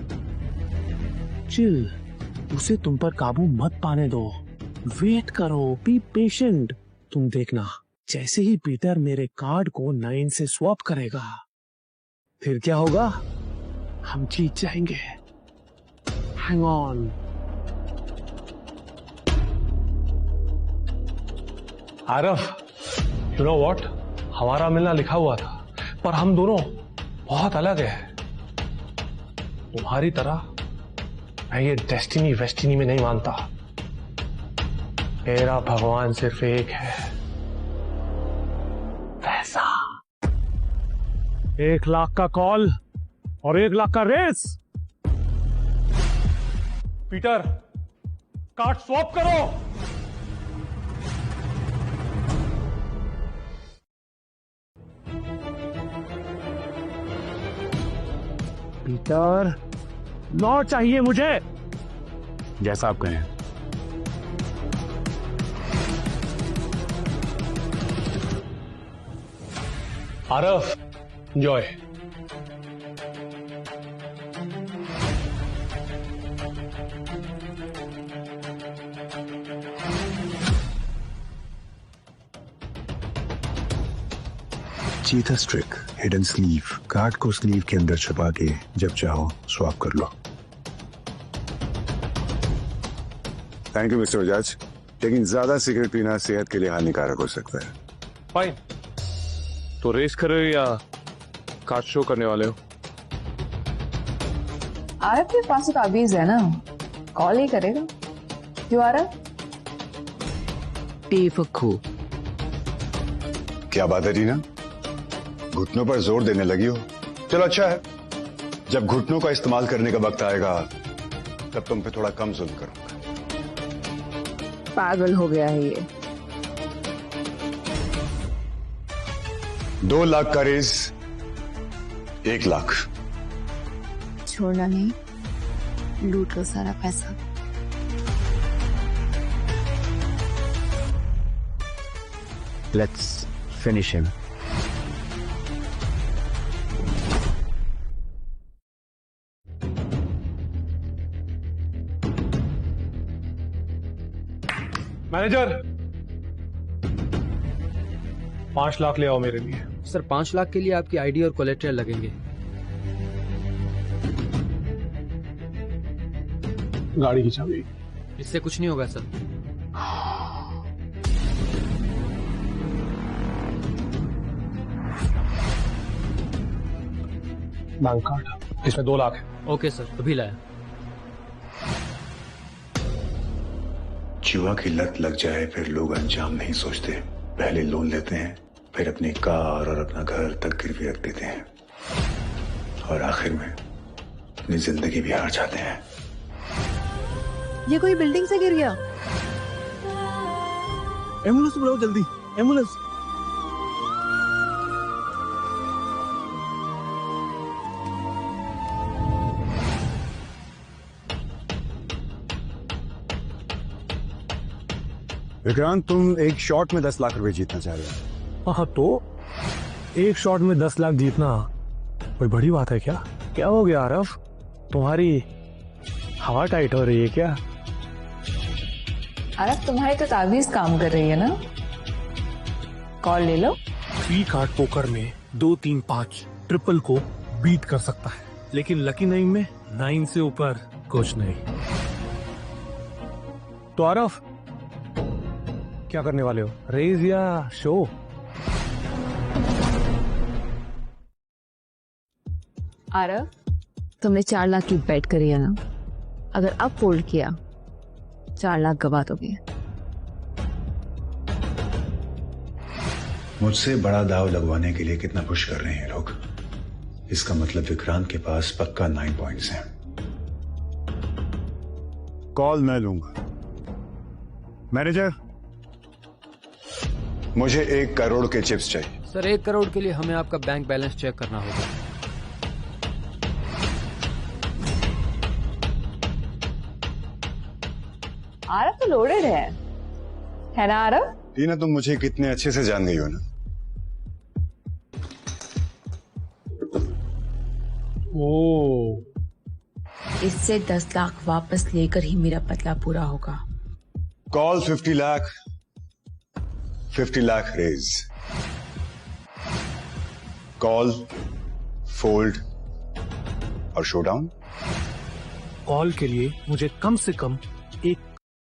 चिल। उसे तुम पर काबू मत पाने दो। वेट करो, बी पेशेंट। तुम देखना, जैसे ही पीटर मेरे कार्ड को 9 से स्वैप करेगा, फिर क्या होगा? हम जीत जाएंगे। Hang on. Aarav, you know what? हमारा मिलना लिखा हुआ था, पर हम दोनों बहुत अलग है। तुम्हारी तरह मैं ये डेस्टिनी वेस्टिनी में नहीं मानता। मेरा भगवान सिर्फ एक है, पैसा। 1 लाख का कॉल और 1 लाख का रेस। पीटर, कार्ड स्वैप करो। पीटर, लॉ चाहिए मुझे। जैसा आप कहें। आरफ, एंजॉय। चीता स्ट्रिक, हिडन स्लीव। कार्ड को स्लीव के अंदर छुपा के जब चाहो स्वैप कर लो। थैंक यू मिस्टर बजाज, लेकिन ज्यादा सिगरेट पीना सेहत के लिए हानिकारक हो सकता है। फाइन, तो रेस कर रहे हो या कार्ड शो करने वाले हो? आरव के पास तो ताबीज है ना, कॉल ही करेगा। क्यों आरव? बेवकूफ। क्या बात है रीना, घुटनों पर जोर देने लगी हो? चलो अच्छा है, जब घुटनों का इस्तेमाल करने का वक्त आएगा तब तुम पे थोड़ा कम जुल्म करूंगा। पागल हो गया है ये। 2 लाख का रेस, 1 लाख। छोड़ना नहीं, लूट लो सारा पैसा। Let's finish him. Manager, 5 lakh ले आओ मेरे लिए। सर 5 लाख के लिए आपकी आईडी और कोलेट्रल लगेंगे। गाड़ी की चाबी। इससे कुछ नहीं होगा सर। बैंक कार्ड, इसमें 2 लाख है। ओके सर, अभी लाया। जुआ की लत लग जाए फिर लोग अंजाम नहीं सोचते, पहले लोन लेते हैं, फिर अपनी कार और अपना घर तक गिरवी रख देते हैं और आखिर में अपनी जिंदगी भी हार जाते हैं। ये कोई बिल्डिंग से गिर गया। एम्बुलेंस बुलाओ जल्दी, एम्बुलेंस। विक्रांत, तुम एक शॉट में 10 लाख रुपए जीतना चाह रहे हो। हाँ तो एक शॉट में 10 लाख जीतना कोई बड़ी बात है क्या? क्या हो गया आरव, तुम्हारी हवा टाइट हो रही है क्या? आरव तुम्हारी तो ताबीज काम कर रही है ना, कॉल ले लो। 3 कार्ड पोकर में 2, 3, 5 ट्रिपल को बीट कर सकता है, लेकिन लकी 9 में 9 से ऊपर कुछ नहीं। तो आरव क्या करने वाले हो, रेज या शो? आरव, तुमने 4 लाख की बेट करी है ना, अगर अब फोल्ड किया 4 लाख गवा दोगे। मुझसे बड़ा दाव लगवाने के लिए कितना पुश कर रहे हैं लोग। इसका मतलब विक्रांत के पास पक्का 9 पॉइंट्स हैं। कॉल मैं लूंगा। मैनेजर, मुझे 1 करोड़ के चिप्स चाहिए। सर 1 करोड़ के लिए हमें आपका बैंक बैलेंस चेक करना होगा। आरव तो लोडेड है ना आरव? टीना, तुम मुझे कितने अच्छे से जान गई हो ना। ओ, इससे 10 लाख वापस लेकर ही मेरा बदला पूरा होगा। Call 50 lakh, 50 lakh raise. Call, fold और शोडाउन। कॉल के लिए मुझे कम से कम 1